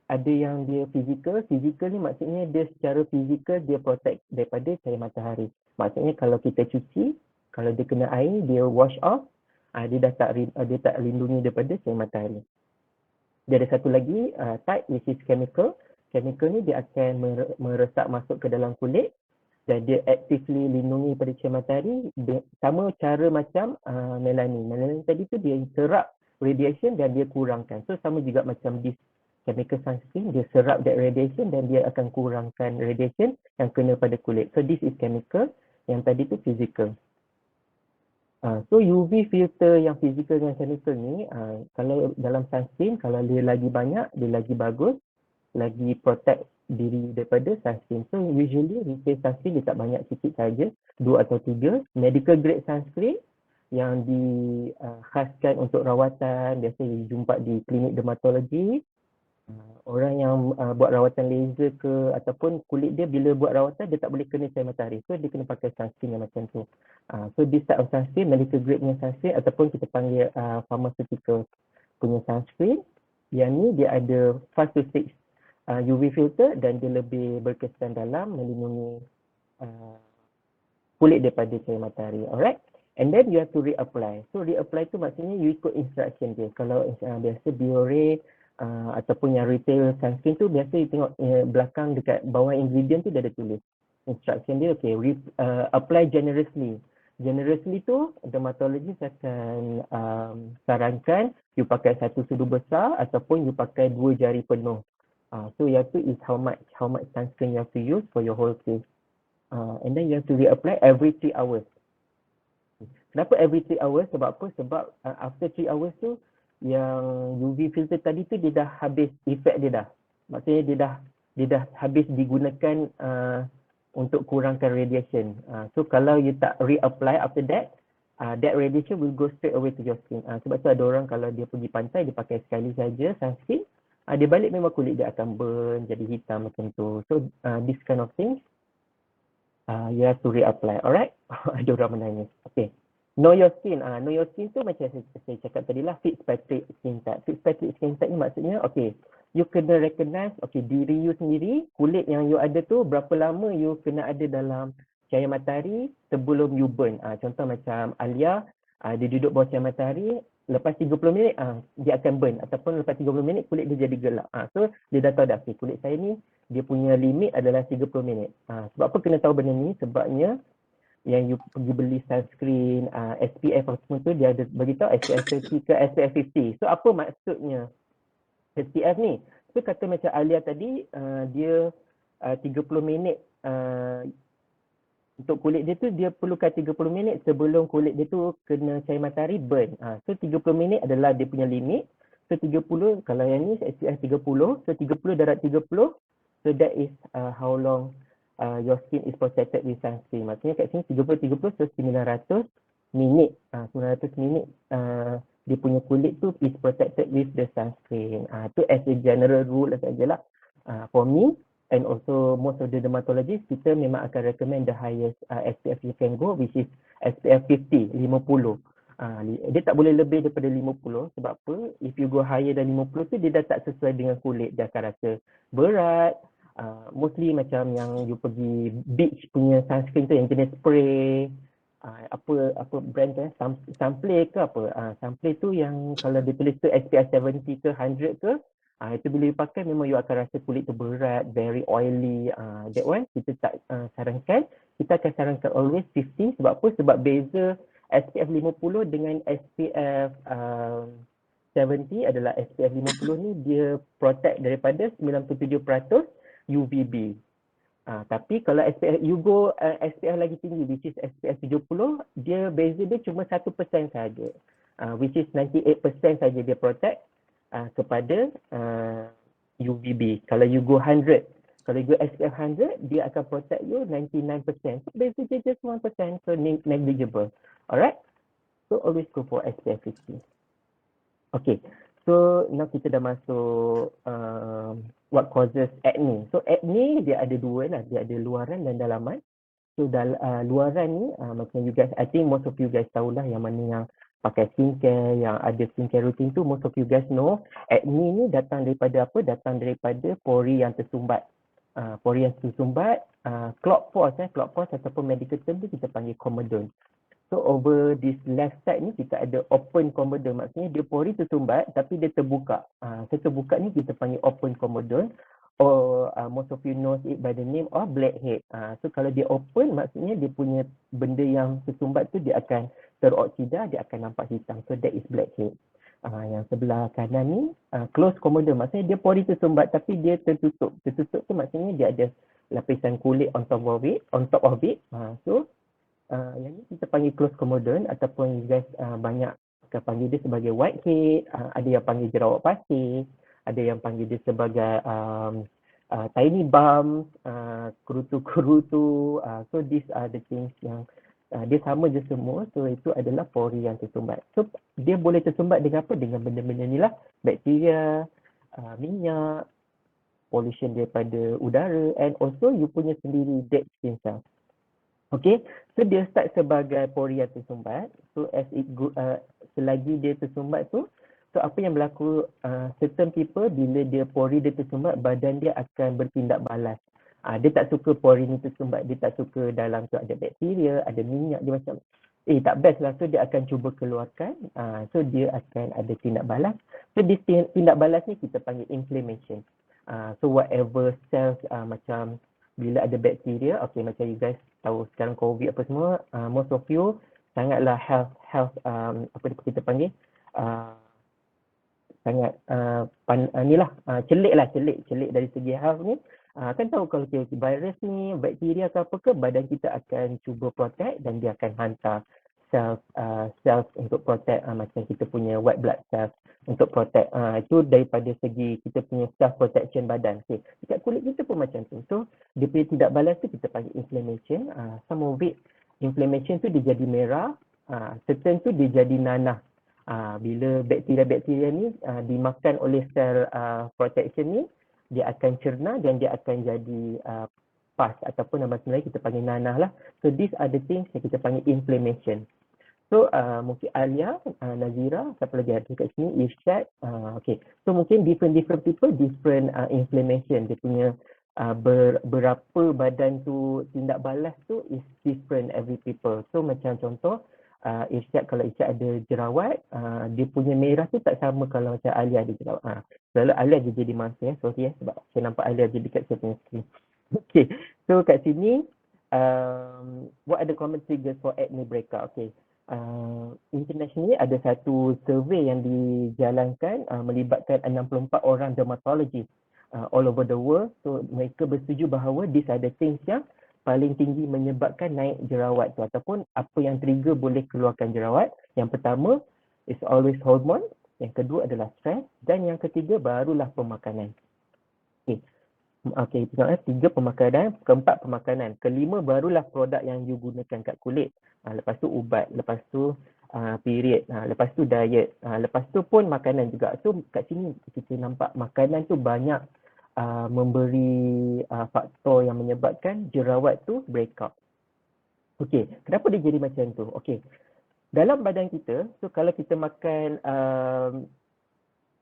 ada yang dia fizikal ni maksudnya dia secara fizikal dia protect daripada cahaya matahari. Maksudnya kalau kita cuci, kalau dia kena air, dia wash off, dia tak lindungi daripada cahaya matahari. Dia ada satu lagi type which is chemical. Chemical ni dia akan meresap masuk ke dalam kulit dan dia actively lindungi pada cahaya matahari. Sama cara macam melanin. Melanin tadi tu dia serap radiation dan dia kurangkan. So sama juga macam this chemical sunscreen, dia serap that radiation dan dia akan kurangkan radiation yang kena pada kulit. So this is chemical, yang tadi tu physical. So UV filter yang physical dengan chemical ni, kalau dalam sunscreen, kalau dia lagi banyak, dia lagi bagus, lagi protect diri daripada sunscreen. So usually retail sunscreen dia tak banyak, sikit saja, 2 atau 3. Medical grade sunscreen yang dikhaskan untuk rawatan, biasa dijumpa di klinik dermatologi. Orang yang buat rawatan laser ke ataupun kulit dia bila buat rawatan dia tak boleh kena cahaya matahari. So dia kena pakai sunscreen yang macam tu. So this type of sunscreen, medical grade punya sunscreen ataupun kita panggil pharmaceutical punya sunscreen. Yang ni dia ada 5 to 6 UV filter dan dia lebih berkesan dalam melindungi kulit daripada cahaya matahari. Alright. And then you have to reapply. So reapply tu maksudnya you ikut instruction dia. Kalau biasa Biore ataupun yang retail sunscreen tu biasa you tengok belakang dekat bawah ingredient tu dia ada tulis instruction dia. Okay, apply generously. Generously tu dermatologist akan sarankan you pakai 1 sudu besar ataupun you pakai 2 jari penuh. So yang tu is how much sunscreen you have to use for your whole face. And then you have to reapply every 3 hours. Kenapa every 3 hours? Sebab apa? Sebab after 3 hours tu yang UV filter tadi tu dia dah habis efek dia dah. Maksudnya dia dah habis digunakan untuk kurangkan radiation. So kalau you tak reapply after that, that radiation will go straight away to your skin. Sebab tu ada orang kalau dia pergi pantai dia pakai sekali saja sunscreen, dia balik memang kulit dia akan burn, jadi hitam macam tu. So this kind of things you have to reapply. Alright? Ada orang menanya. Okay. Know your skin. Know your skin tu macam saya cakap tadi lah, Fitzpatrick skin type. Fitzpatrick skin type ni maksudnya, okay, you kena recognize, okay, diri you sendiri, kulit yang you ada tu, berapa lama you kena ada dalam cahaya matahari sebelum you burn. Contoh macam Alia, dia duduk bawah cahaya matahari, lepas 30 minit, dia akan burn. Ataupun lepas 30 minit, kulit dia jadi gelap. So, dia dah tahu dah, okay, kulit saya ni, dia punya limit adalah 30 minit. Sebab apa kena tahu benda ni? Sebabnya, yang you pergi beli sunscreen, SPF apa semua tu, dia ada beritahu SPF 30 ke SPF 50. So apa maksudnya SPF ni? So kata macam Alia tadi, dia 30 minit untuk kulit dia tu, dia perlukan 30 minit sebelum kulit dia tu kena cahaya matahari burn. So 30 minit adalah dia punya limit. So 30, kalau yang ni SPF 30, so 30 darab 30, so that is how long your skin is protected with sunscreen. Maksudnya kat sini 30 so 900 minit. 900 minit dia punya kulit tu is protected with the sunscreen. Tu as a general rule sajalah. For me and also most of the dermatologists, kita memang akan recommend the highest SPF you can go, which is SPF 50, 50. Dia tak boleh lebih daripada 50. Sebab apa? If you go higher than 50 tu, dia dah tak sesuai dengan kulit. Dia akan rasa berat. Mostly macam yang you pergi beach punya sunscreen tu yang jenis spray, apa brand tu, Sunplay ke apa, Sunplay tu yang kalau dia tulis tu SPF 70 ke 100 ke, itu bila you pakai memang you akan rasa kulit tu berat, very oily. That one kita tak sarankan. Kita akan sarankan always 50. Sebab apa? Sebab beza SPF 50 dengan SPF 70 adalah SPF 50 ni dia protect daripada 97% UVB. Tapi kalau SPF you go SPF lagi tinggi, which is SPF 70, dia beza dia cuma 1% saja. Which is 98% saja dia protect kepada UVB. Kalau you go 100, kalau you go SPF 100, dia akan protect you 99%. So beza dia just 1%, so negligible. Alright? So always go for SPF 50. Okay. So now kita dah masuk what causes acne. So acne dia ada dua lah, dia ada luaran dan dalaman. So luaran ni macam you guys, I think most of you guys tahulah yang mana yang pakai skincare, yang ada skincare routine tu, most of you guys know, acne ni datang daripada apa? Datang daripada pori yang tersumbat. Pori yang tersumbat, clogged pores, clogged pores ataupun medical term tu kita panggil comedone. So over this left side ni kita ada open comedone, maksudnya dia pori tersumbat tapi dia terbuka. Terbuka ni kita panggil open comedone, or most of you knows it by the name of blackhead. So kalau dia open maksudnya dia punya benda yang tersumbat tu dia akan teroksida, dia akan nampak hitam. So that is blackhead. Yang sebelah kanan ni closed comedone, maksudnya dia pori tersumbat tapi dia tertutup. Tertutup tu maksudnya dia ada lapisan kulit on top of it. So yang ni kita panggil closed comedone, ataupun you guys banyak akan panggil dia sebagai whitehead, ada yang panggil jerawat pasir, ada yang panggil dia sebagai tiny bumps, kerutu-kerutu. So these are the things yang dia sama je semua. So itu adalah pori yang tersumbat. So dia boleh tersumbat dengan apa? Dengan benda-benda ni lah, bakteria, minyak, pollution daripada udara, and also you punya sendiri dead skin cells. Okay, so dia start sebagai pori yang tersumbat. So as it selagi dia tersumbat tu, so apa yang berlaku, certain people bila dia pori dia tersumbat, badan dia akan bertindak balas. Dia tak suka pori ni tersumbat, dia tak suka dalam tu ada bakteria, ada minyak, dia macam tak best lah. So dia akan cuba keluarkan, so dia akan ada tindak balas. So this tindak balas ni kita panggil inflammation. So whatever cells macam bila ada bakteria, okay, macam you guys tahu sekarang COVID apa semua, most of you sangatlah health apa kita panggil, sangat celik dari segi health ni. Kan tahu kalau virus ni, bakteria ke apa ke, badan kita akan cuba protect dan dia akan hantar cells untuk protect, macam kita punya white blood cells untuk protect. Itu daripada segi kita punya self protection badan. Okay. Dekat kulit kita pun macam tu. So dia punya tidak balas tu kita panggil inflammation. Some of it, inflammation tu dia jadi merah, certain tu dia jadi nanah. Bila bakteria-bakteria ni dimakan oleh sel protection ni, dia akan cerna dan dia akan jadi pus, ataupun nama sebenarnya kita panggil nanah lah. So these are the things yang kita panggil inflammation. So mungkin Alia, Nazira, siapa lagi ada kat sini, Irsyad. Okay, so mungkin different people, different inflammation. Dia punya berapa badan tu tindak balas tu is different every people. So macam contoh, Irsyad, kalau Irsyad ada jerawat, dia punya merah tu tak sama kalau macam Alia ada jerawat. Lalu Alia dia jadi masa, sorry sebab saya nampak Alia jadi dekat saya punya screen. Okay, so kat sini, what are the common triggers for acne breakout? Okay, internationally ada satu survey yang dijalankan melibatkan 64 orang dermatologist all over the world. So mereka bersetuju bahawa these are the things yang paling tinggi menyebabkan naik jerawat tu, ataupun apa yang trigger boleh keluarkan jerawat. Yang pertama is always hormone, yang kedua adalah stress, dan yang ketiga barulah pemakanan. Okay, tiga pemakanan, keempat pemakanan, kelima barulah produk yang you gunakan kat kulit. Lepas tu ubat, lepas tu period, lepas tu diet, lepas tu pun makanan juga. So kat sini kita nampak makanan tu banyak memberi faktor yang menyebabkan jerawat tu breakout. Okay, kenapa dia jadi macam tu? Okay, dalam badan kita, so kalau kita makan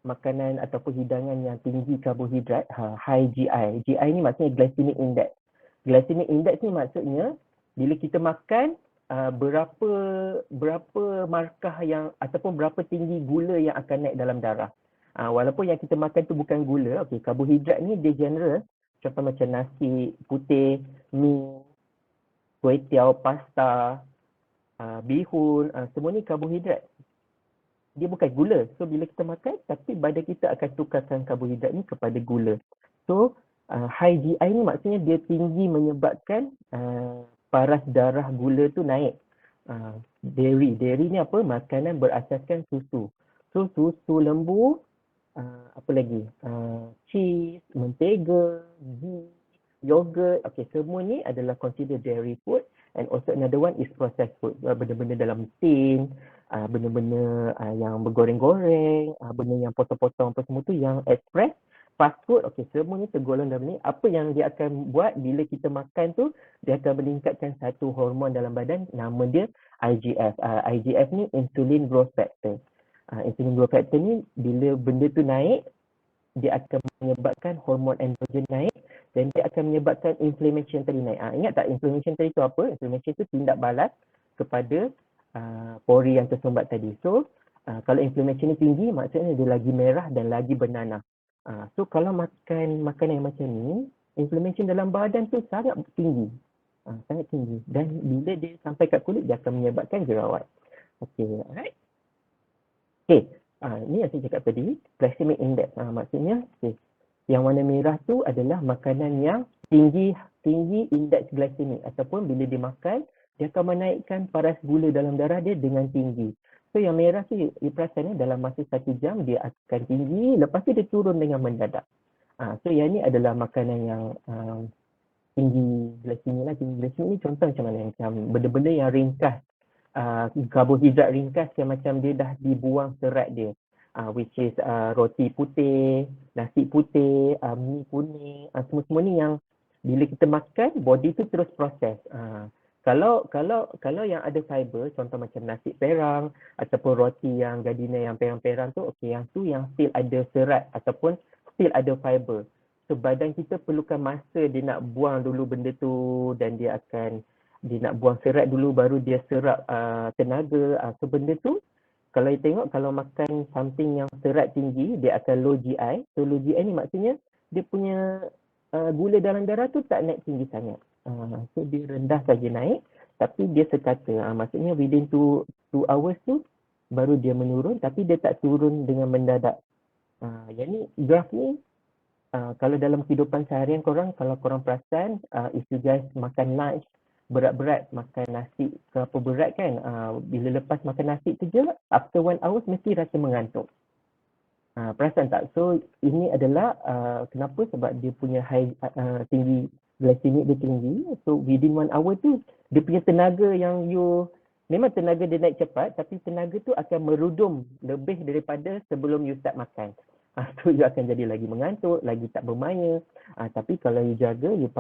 makanan ataupun hidangan yang tinggi karbohidrat, high GI. GI ni maksudnya glycemic index. Glycemic index ni maksudnya bila kita makan berapa markah yang ataupun berapa tinggi gula yang akan naik dalam darah. Walaupun yang kita makan tu bukan gula, okey, karbohidrat ni dia general, contoh macam nasi putih, mi, kuih tiaw, pasta, bihun, semua ni karbohidrat. Dia bukan gula. So bila kita makan, tapi badan kita akan tukarkan karbohidrat ni kepada gula. So high GI ni maksudnya dia tinggi menyebabkan paras darah gula tu naik. Dairy ni apa? Makanan berasaskan susu. So susu lembu, apa lagi? Cheese, mentega, ghee, yogurt. Okay, semua ni adalah consider dairy food. And also another one is processed food. Benda-benda dalam tin, benda-benda yang bergoreng-goreng, benda yang potong-potong apa semua tu yang express fast food, okey, semuanya tergolong dalam ni. Apa yang dia akan buat bila kita makan tu, dia akan meningkatkan satu hormon dalam badan, nama dia IGF. IGF ni insulin growth factor. Insulin growth factor ni bila benda tu naik, dia akan menyebabkan hormon androgen naik dan dia akan menyebabkan inflammation tadi naik. Ingat tak inflammation tadi tu apa? Inflammation tu tindak balas kepada pori yang tersumbat tadi. So, kalau inflammation ni tinggi, maksudnya dia lagi merah dan lagi bernanah. So, kalau makan makanan yang macam ni, inflammation dalam badan tu sangat tinggi. Sangat tinggi. Dan bila dia sampai kat kulit, dia akan menyebabkan jerawat. Okay, alright. Okay, ni yang saya cakap tadi, glycemic index. Maksudnya, okay, yang warna merah tu adalah makanan yang tinggi indeks glycemic ataupun bila dia makan, dia akan menaikkan paras gula dalam darah dia dengan tinggi. So yang merah tu, you perasan dalam masa 1 jam dia akan tinggi, lepas tu dia turun dengan mendadak. So yang ni adalah makanan yang tinggi glycemic lah. Tinggi glycemic ni contoh macam mana? Macam benda-benda yang ringkas, karbohidrat ringkas yang macam dia dah dibuang serat dia. Which is roti putih, nasi putih, mi kuning, semua-semua ni yang bila kita makan, body tu terus proses. Kalau yang ada fiber, contoh macam nasi perang ataupun roti yang gardiner yang perang-perang tu, okey, yang tu yang still ada serat ataupun still ada fiber. So badan kita perlukan masa dia nak buang dulu benda tu dan dia nak buang serat dulu baru dia serap tenaga. So benda tu kalau you tengok, kalau makan something yang serat tinggi, dia akan low GI. So low GI ni maksudnya dia punya gula dalam darah tu tak naik tinggi sangat. So dia rendah saja naik, tapi dia sekata. Maksudnya within 2 hours tu baru dia menurun, tapi dia tak turun dengan mendadak. Yang ni, graf ni, kalau dalam kehidupan seharian korang, kalau korang perasan, if you guys makan lunch, berat-berat makan nasi ke apa berat kan, bila lepas makan nasi tu je, after 1 hour mesti rasa mengantuk. Perasan tak? So ini adalah kenapa, sebab dia punya tinggi glycemic dia tinggi. So within 1 hour tu dia punya tenaga yang memang tenaga dia naik cepat, tapi tenaga tu akan merudum lebih daripada sebelum you start makan. So you akan jadi lagi mengantuk, lagi tak bermaya. Tapi kalau you jaga, you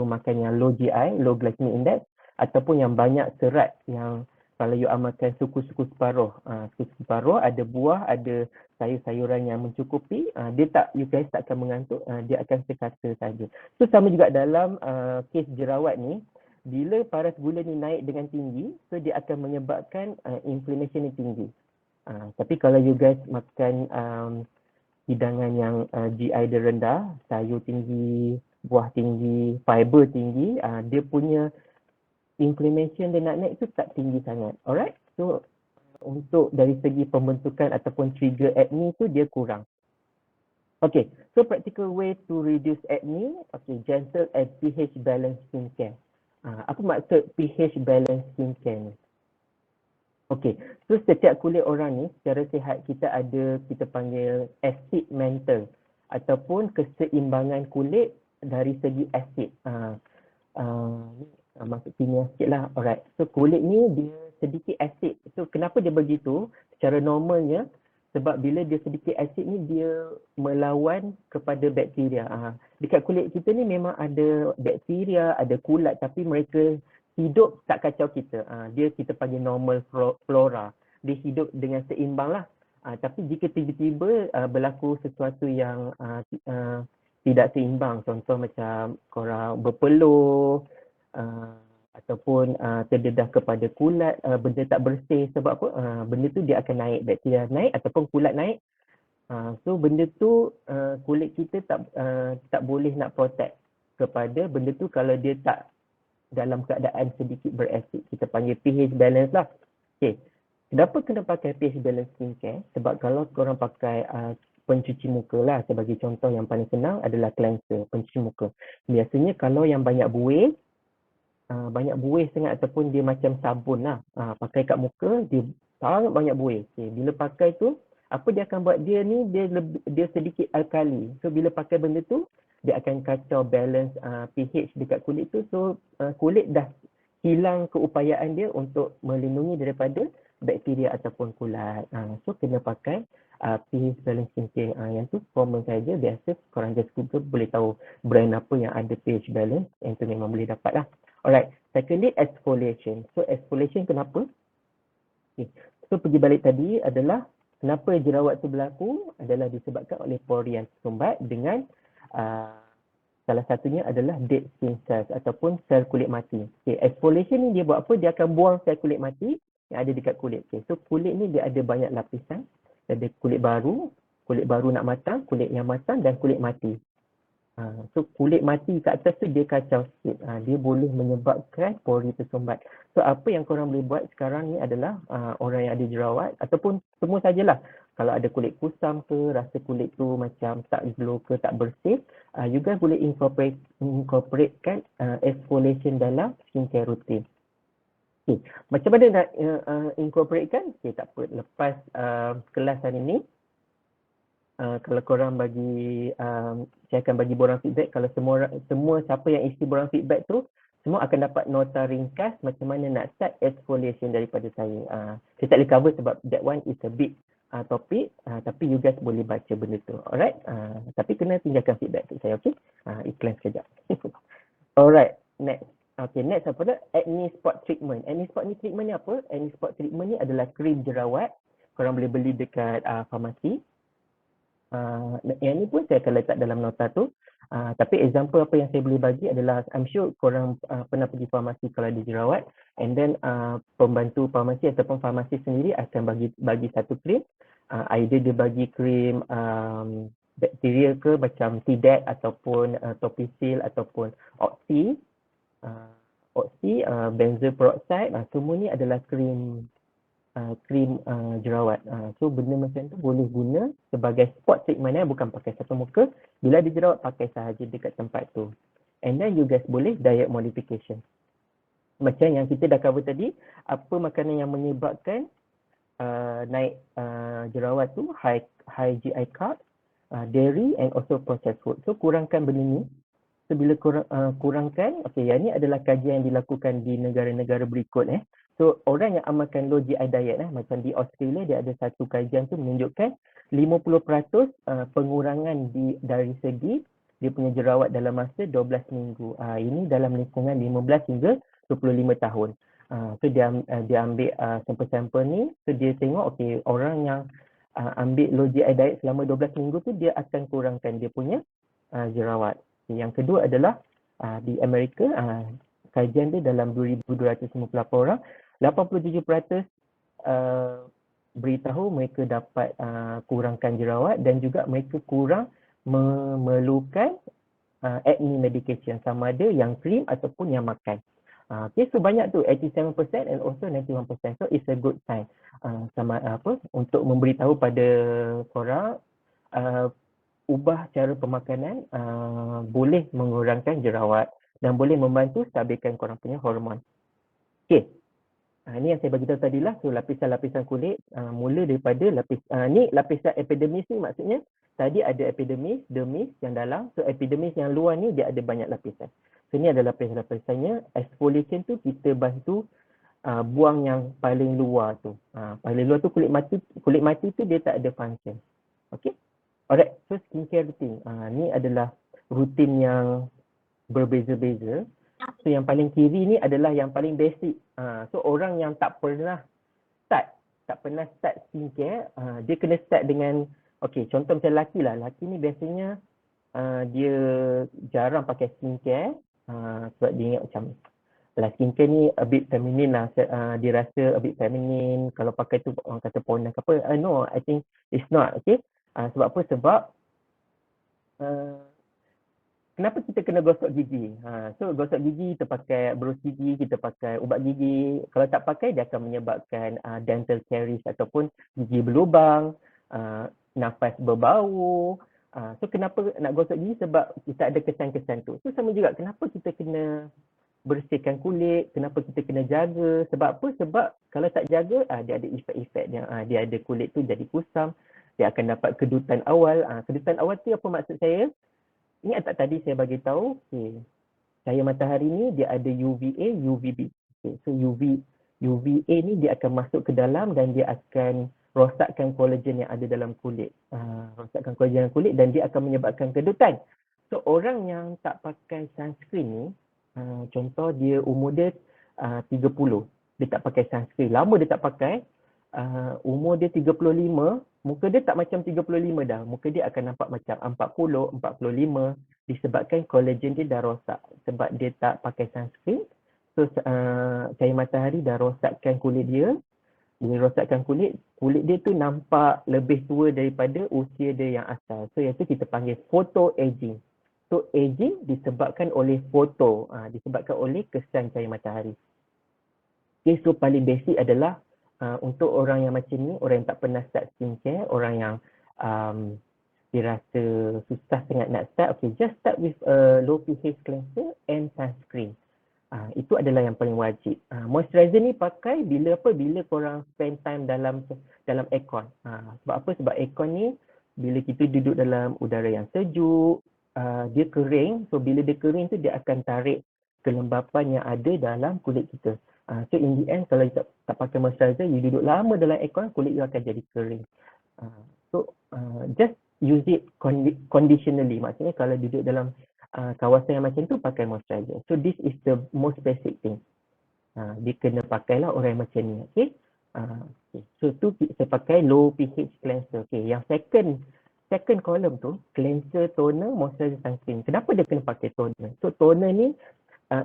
makan yang low GI, low glycemic index, ataupun yang banyak serat, yang kalau you amalkan suku-suku separuh. Suku separuh ada buah, ada sayur-sayuran yang mencukupi, you guys tak akan mengantuk, dia akan sekata saja. So sama juga dalam kes jerawat ni, bila paras gula ni naik dengan tinggi, so dia akan menyebabkan inflammation ni tinggi. Tapi kalau you guys makan hidangan yang GI dia rendah, sayur tinggi, buah tinggi, fiber tinggi, dia punya inflammation dia nak naik tu tak tinggi sangat. Alright? So untuk dari segi pembentukan ataupun trigger acne tu dia kurang. Okay, so practical way to reduce acne, okay, gentle and pH balanced skincare. Apa maksud pH balanced skincare ni? Okay, so setiap kulit orang ni secara sihat kita panggil acid mantle ataupun keseimbangan kulit dari segi asid. Masuk kimia sikit lah. Alright, so kulit ni dia sedikit asid. So kenapa dia begitu? Secara normalnya, sebab bila dia sedikit asid ni dia melawan kepada bakteria. Dekat kulit kita ni memang ada bakteria, ada kulat, tapi mereka hidup tak kacau kita. Kita panggil normal flora. Dia hidup dengan seimbang lah. Tapi jika tiba-tiba berlaku sesuatu yang tidak seimbang, contoh macam korang berpeluh, ataupun terdedah kepada kulat, benda tak bersih, sebab apa? Benda tu dia akan naik, bakteria naik ataupun kulat naik. So benda tu kulit kita tak boleh nak protect kepada benda tu kalau dia tak dalam keadaan sedikit berasid. Kita panggil pH balance lah. Okay. Kenapa kena pakai pH balance skincare? Sebab kalau korang pakai pencuci muka lah, sebagai contoh yang paling senang adalah cleanser, pencuci muka. Biasanya kalau yang banyak buih sangat ataupun dia macam sabun lah, pakai kat muka, dia sangat banyak buih. Okay. Bila pakai tu, apa dia akan buat? Dia ni, dia sedikit alkali. So bila pakai benda tu, dia akan kacau balance pH dekat kulit tu. So kulit dah hilang keupayaan dia untuk melindungi daripada bakteria ataupun kulat. So kena pakai pH balance skincare. Yang tu common saja, biasa korang just Google boleh tahu brand apa yang ada pH balance, yang tu memang boleh dapat lah. Alright, secondly exfoliation. So exfoliation kenapa? Okay. So pergi balik tadi adalah kenapa jerawat tu berlaku adalah disebabkan oleh pori yang tersumbat dengan salah satunya adalah dead skin cells ataupun sel kulit mati. Okay, exfoliation ni dia buat apa? Dia akan buang sel kulit mati yang ada dekat kulit. Okay, so kulit ni dia ada banyak lapisan. Ada kulit baru nak matang, kulit yang matang dan kulit mati. So kulit mati kat atas tu dia kacau sikit. Dia boleh menyebabkan pori tersumbat. So apa yang korang boleh buat sekarang ni adalah orang yang ada jerawat ataupun semua sajalah. Kalau ada kulit kusam ke, rasa kulit tu macam tak glow ke, tak bersih, you guys boleh incorporatekan exfoliation dalam skincare routine. Okay. Macam mana nak incorporatekan? Okay, tak apa. Lepas kelas hari ni, kalau korang bagi, saya akan bagi borang feedback. Kalau semua siapa yang isi borang feedback tu, semua akan dapat nota ringkas macam mana nak start exfoliation daripada saya. Saya tak boleh cover sebab that one is a big topik, tapi you guys boleh baca benda tu. Alright, tapi kena tinggalkan feedback untuk saya, okay? Iklan sekejap. Alright, next. Okay, next apa dah? Acne spot treatment. Acne spot ni treatment ni apa? Acne spot treatment ni adalah krim jerawat. Korang boleh beli dekat farmasi. Yang ni pun saya akan letak dalam nota tu. Tapi example apa yang saya boleh bagi adalah, I'm sure korang pernah pergi farmasi kalau ada jerawat, and then pembantu farmasi ataupun farmasi sendiri akan bagi satu krim. Either dia bagi krim bakteria ke macam T-DAC ataupun Topisil ataupun Oxy, benzoyl peroxide, semua ni adalah krim jerawat. So benda macam tu boleh guna sebagai spot treatment, bukan pakai satu muka. Bila ada jerawat, pakai sahaja dekat tempat tu. And then you guys boleh diet modification. Macam yang kita dah cover tadi, apa makanan yang menyebabkan naik jerawat tu? High GI carb, dairy and also processed food. So kurangkan benda ni. So bila kurangkan, okay, yang ni adalah kajian yang dilakukan di negara-negara berikut. So orang yang amalkan low GI diet, macam di Australia dia ada satu kajian tu menunjukkan 50% pengurangan dari segi dia punya jerawat dalam masa 12 minggu. Ini dalam lingkungan 15 hingga 25 tahun. So dia ambil sampel-sampel ni, so dia tengok okay, orang yang ambil low GI diet selama 12 minggu tu dia akan kurangkan dia punya jerawat. Yang kedua adalah di Amerika, kajian dia dalam 2,258 orang, 87% beritahu mereka dapat kurangkan jerawat dan juga mereka kurang memerlukan acne medication, sama ada yang krim ataupun yang makan. Okay, so banyak tu 87% and also 91%. So it's a good sign untuk memberitahu pada korang ubah cara pemakanan boleh mengurangkan jerawat dan boleh membantu stabilkan korang punya hormon. Okay. Ini yang saya bagi tahu tadilah. So lapisan-lapisan kulit mula daripada ni lapisan epidermis ni, maksudnya tadi ada epidermis, dermis yang dalam. So epidermis yang luar ni dia ada banyak lapisan. So ni adalah lapisan-lapisannya. Exfoliation tu kita bantu buang yang paling luar tu. Paling luar tu kulit mati tu dia tak ada function. Okay. Alright, so skincare routine. Ni adalah rutin yang berbeza-beza. So yang paling kiri ni adalah yang paling basic. So orang yang tak pernah start skincare, dia kena start dengan, okay, contoh macam lelaki lah. Lelaki ni biasanya dia jarang pakai skincare sebab dia ingat macam skincare ni a bit feminine lah. Dia rasa a bit feminine. Kalau pakai tu orang kata ponak apa. No, I think it's not. Okay. Sebab apa? Sebab kenapa kita kena gosok gigi? So gosok gigi, kita pakai berus gigi, kita pakai ubat gigi. Kalau tak pakai, dia akan menyebabkan dental caries ataupun gigi berlubang, nafas berbau. So kenapa nak gosok gigi? Sebab kita ada kesan-kesan tu. So sama juga, kenapa kita kena bersihkan kulit, kenapa kita kena jaga? Sebab apa? Sebab kalau tak jaga, dia ada efek-efek dia ada kulit tu jadi kusam, dia akan dapat kedutan awal. Kedutan awal tu apa maksud saya? Ingat tak tadi saya bagi tahu, okay, cahaya matahari ni dia ada UVA, UVB. Okay, so UVA ni dia akan masuk ke dalam dan dia akan rosakkan kolagen yang ada dalam kulit. Rosakkan kolagen dalam kulit dan dia akan menyebabkan kedutan. So orang yang tak pakai sunscreen ni, contoh dia umur dia 30, dia tak pakai sunscreen. Lama dia tak pakai, umur dia 35, muka dia tak macam 35 dah. Muka dia akan nampak macam 40, 45 disebabkan kolagen dia dah rosak sebab dia tak pakai sunscreen. So cahaya matahari dah rosakkan kulit dia. Bila rosakkan kulit dia tu nampak lebih tua daripada usia dia yang asal. So yang tu kita panggil photo aging. So aging disebabkan oleh disebabkan oleh kesan cahaya matahari. Okay, so paling basic adalah untuk orang yang macam ni, orang yang tak pernah start skincare, orang yang dia rasa susah sangat nak start, okay, just start with a low pH cleanser and sunscreen. Itu adalah yang paling wajib. Moisturizer ni pakai bila korang spend time dalam aircon. Sebab apa? Sebab aircon ni bila kita duduk dalam udara yang sejuk, dia kering. So bila dia kering tu dia akan tarik kelembapan yang ada dalam kulit kita. So in the end kalau you tak pakai moisturizer, you duduk lama dalam aircon, kulit you akan jadi kering. So just use it conditionally. Maksudnya kalau duduk dalam kawasan yang macam tu pakai moisturizer. So this is the most basic thing. Dia kena pakailah orang yang macam ni. Okay. Okay. So tu saya pakai low pH cleanser. Okay. Yang second column tu cleanser, toner, moisturizer, sunscreen. Kenapa dia kena pakai toner? So toner ni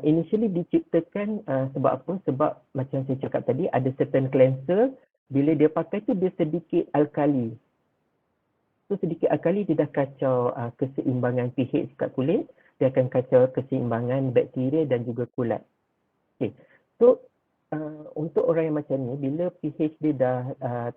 initially diciptakan sebab apa? Sebab macam saya cakap tadi ada certain cleanser bila dia pakai tu dia sedikit alkali. So sedikit alkali dia dah kacau keseimbangan pH kat kulit, dia akan kacau keseimbangan bakteria dan juga kulat. Okay. So untuk orang yang macam ni, bila pH dia dah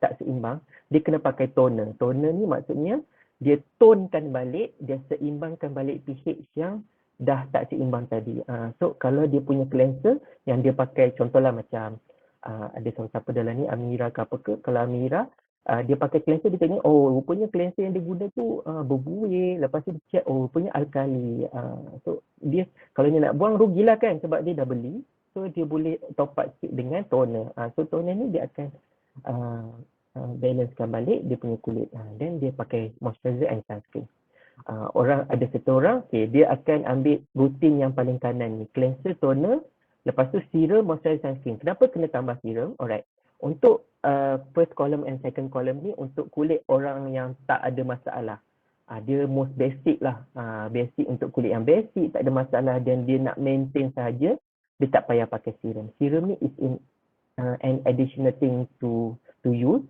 tak seimbang, dia kena pakai toner. Toner ni maksudnya dia tonekan balik, dia seimbangkan balik pH yang dah tak seimbang tadi. So kalau dia punya cleanser yang dia pakai, contohlah macam ada siapa dalam ni, Amira ke apa ke, kalau Amira dia pakai cleanser, dia tengok rupanya cleanser yang dia guna tu berbuih, lepas tu dia check rupanya alkali. So dia kalau dia nak buang rugilah kan, sebab dia dah beli, so dia boleh top up sikit dengan toner. So toner ni dia akan balancekan balik dia punya kulit. Then dia pakai moisturizer and sunscreen. Orang ada satu orang, okay, dia akan ambil rutin yang paling kanan ni, cleanser, toner, lepas tu serum, moisturizer, sunscreen. Kenapa kena tambah serum? Alright. Untuk first column and second column ni untuk kulit orang yang tak ada masalah. Dia most basic lah. Basic untuk kulit yang basic, tak ada masalah dan dia nak maintain sahaja, dia tak payah pakai serum. Serum ni is an additional thing to use.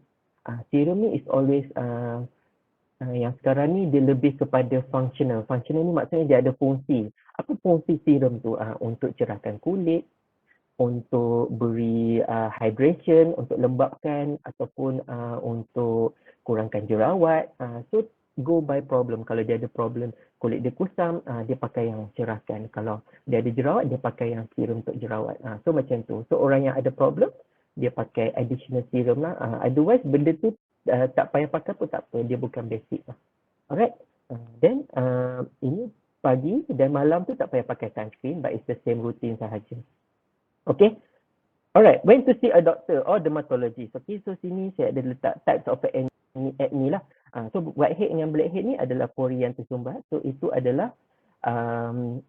Serum ni is always yang sekarang ni dia lebih kepada functional. Functional ni maksudnya dia ada fungsi. Apa fungsi serum tu? Untuk cerahkan kulit, untuk beri hydration, untuk lembapkan ataupun untuk kurangkan jerawat. So go by problem. Kalau dia ada problem kulit dia kusam, dia pakai yang cerahkan. Kalau dia ada jerawat, dia pakai yang serum untuk jerawat. So macam tu. So orang yang ada problem, dia pakai additional serum lah. Otherwise benda tu tak payah pakai pun tak apa. Dia bukan basic lah. Alright. Then ini pagi dan malam tu tak payah pakai sunscreen, but it's the same routine sahaja. Okay. Alright. When to see a doctor or dermatologist. Okay. So sini saya ada letak types of acne lah. So whitehead dengan blackhead ni adalah pori yang tersumbat. So itu adalah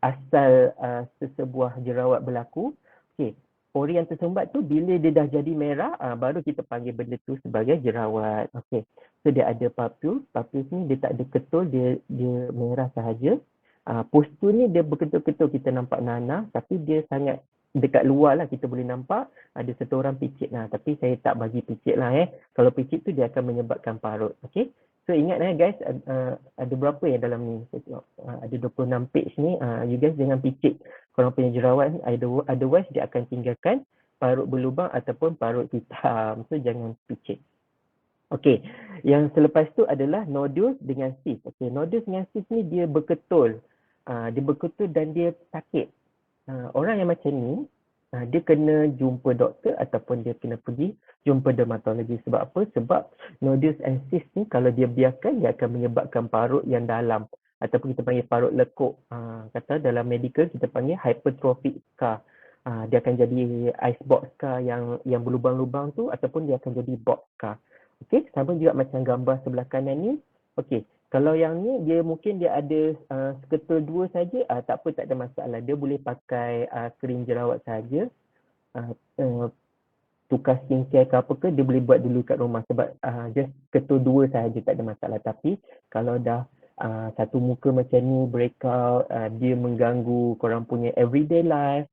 asal sesebuah jerawat berlaku. Okay. Pori yang tersumbat tu bila dia dah jadi merah, baru kita panggil benda tu sebagai jerawat. Okay. So dia ada papules. Papules ni dia tak ada ketul, dia merah sahaja. Postur ni dia berketul-ketul, kita nampak nanah, tapi dia sangat dekat luar lah kita boleh nampak. Ada satu orang picit lah, tapi saya tak bagi picit lah. Kalau picit tu dia akan menyebabkan parut. Okay. So ingat guys, ada berapa yang dalam ni? Saya tengok, ada 26 page ni. You guys jangan picit korang punya jerawat ni, otherwise dia akan tinggalkan parut berlubang ataupun parut hitam. So jangan picit. Okay, yang selepas tu adalah nodules dengan cyst. Okay, nodules dengan cyst ni dia berketul. Dia berketul dan dia sakit. Orang yang macam ni, dia kena jumpa doktor ataupun dia kena pergi jumpa dermatologis. Sebab apa? Sebab nodules and cyst ni kalau dia biarkan, dia akan menyebabkan parut yang dalam ataupun kita panggil parut lekuk. Kata dalam medical kita panggil hypertrophic scar. Dia akan jadi icebox scar yang berlubang-lubang tu, ataupun dia akan jadi box scar. Okey, sama juga macam gambar sebelah kanan ni. Okey, kalau yang ni dia mungkin dia ada seketul dua saja, tak apa, tak ada masalah. Dia boleh pakai krim jerawat saja. Tukar skincare ke apa ke, dia boleh buat dulu kat rumah sebab just ketul dua sahaja, tak ada masalah. Tapi kalau dah satu muka macam ni, breakout, dia mengganggu korang punya everyday life,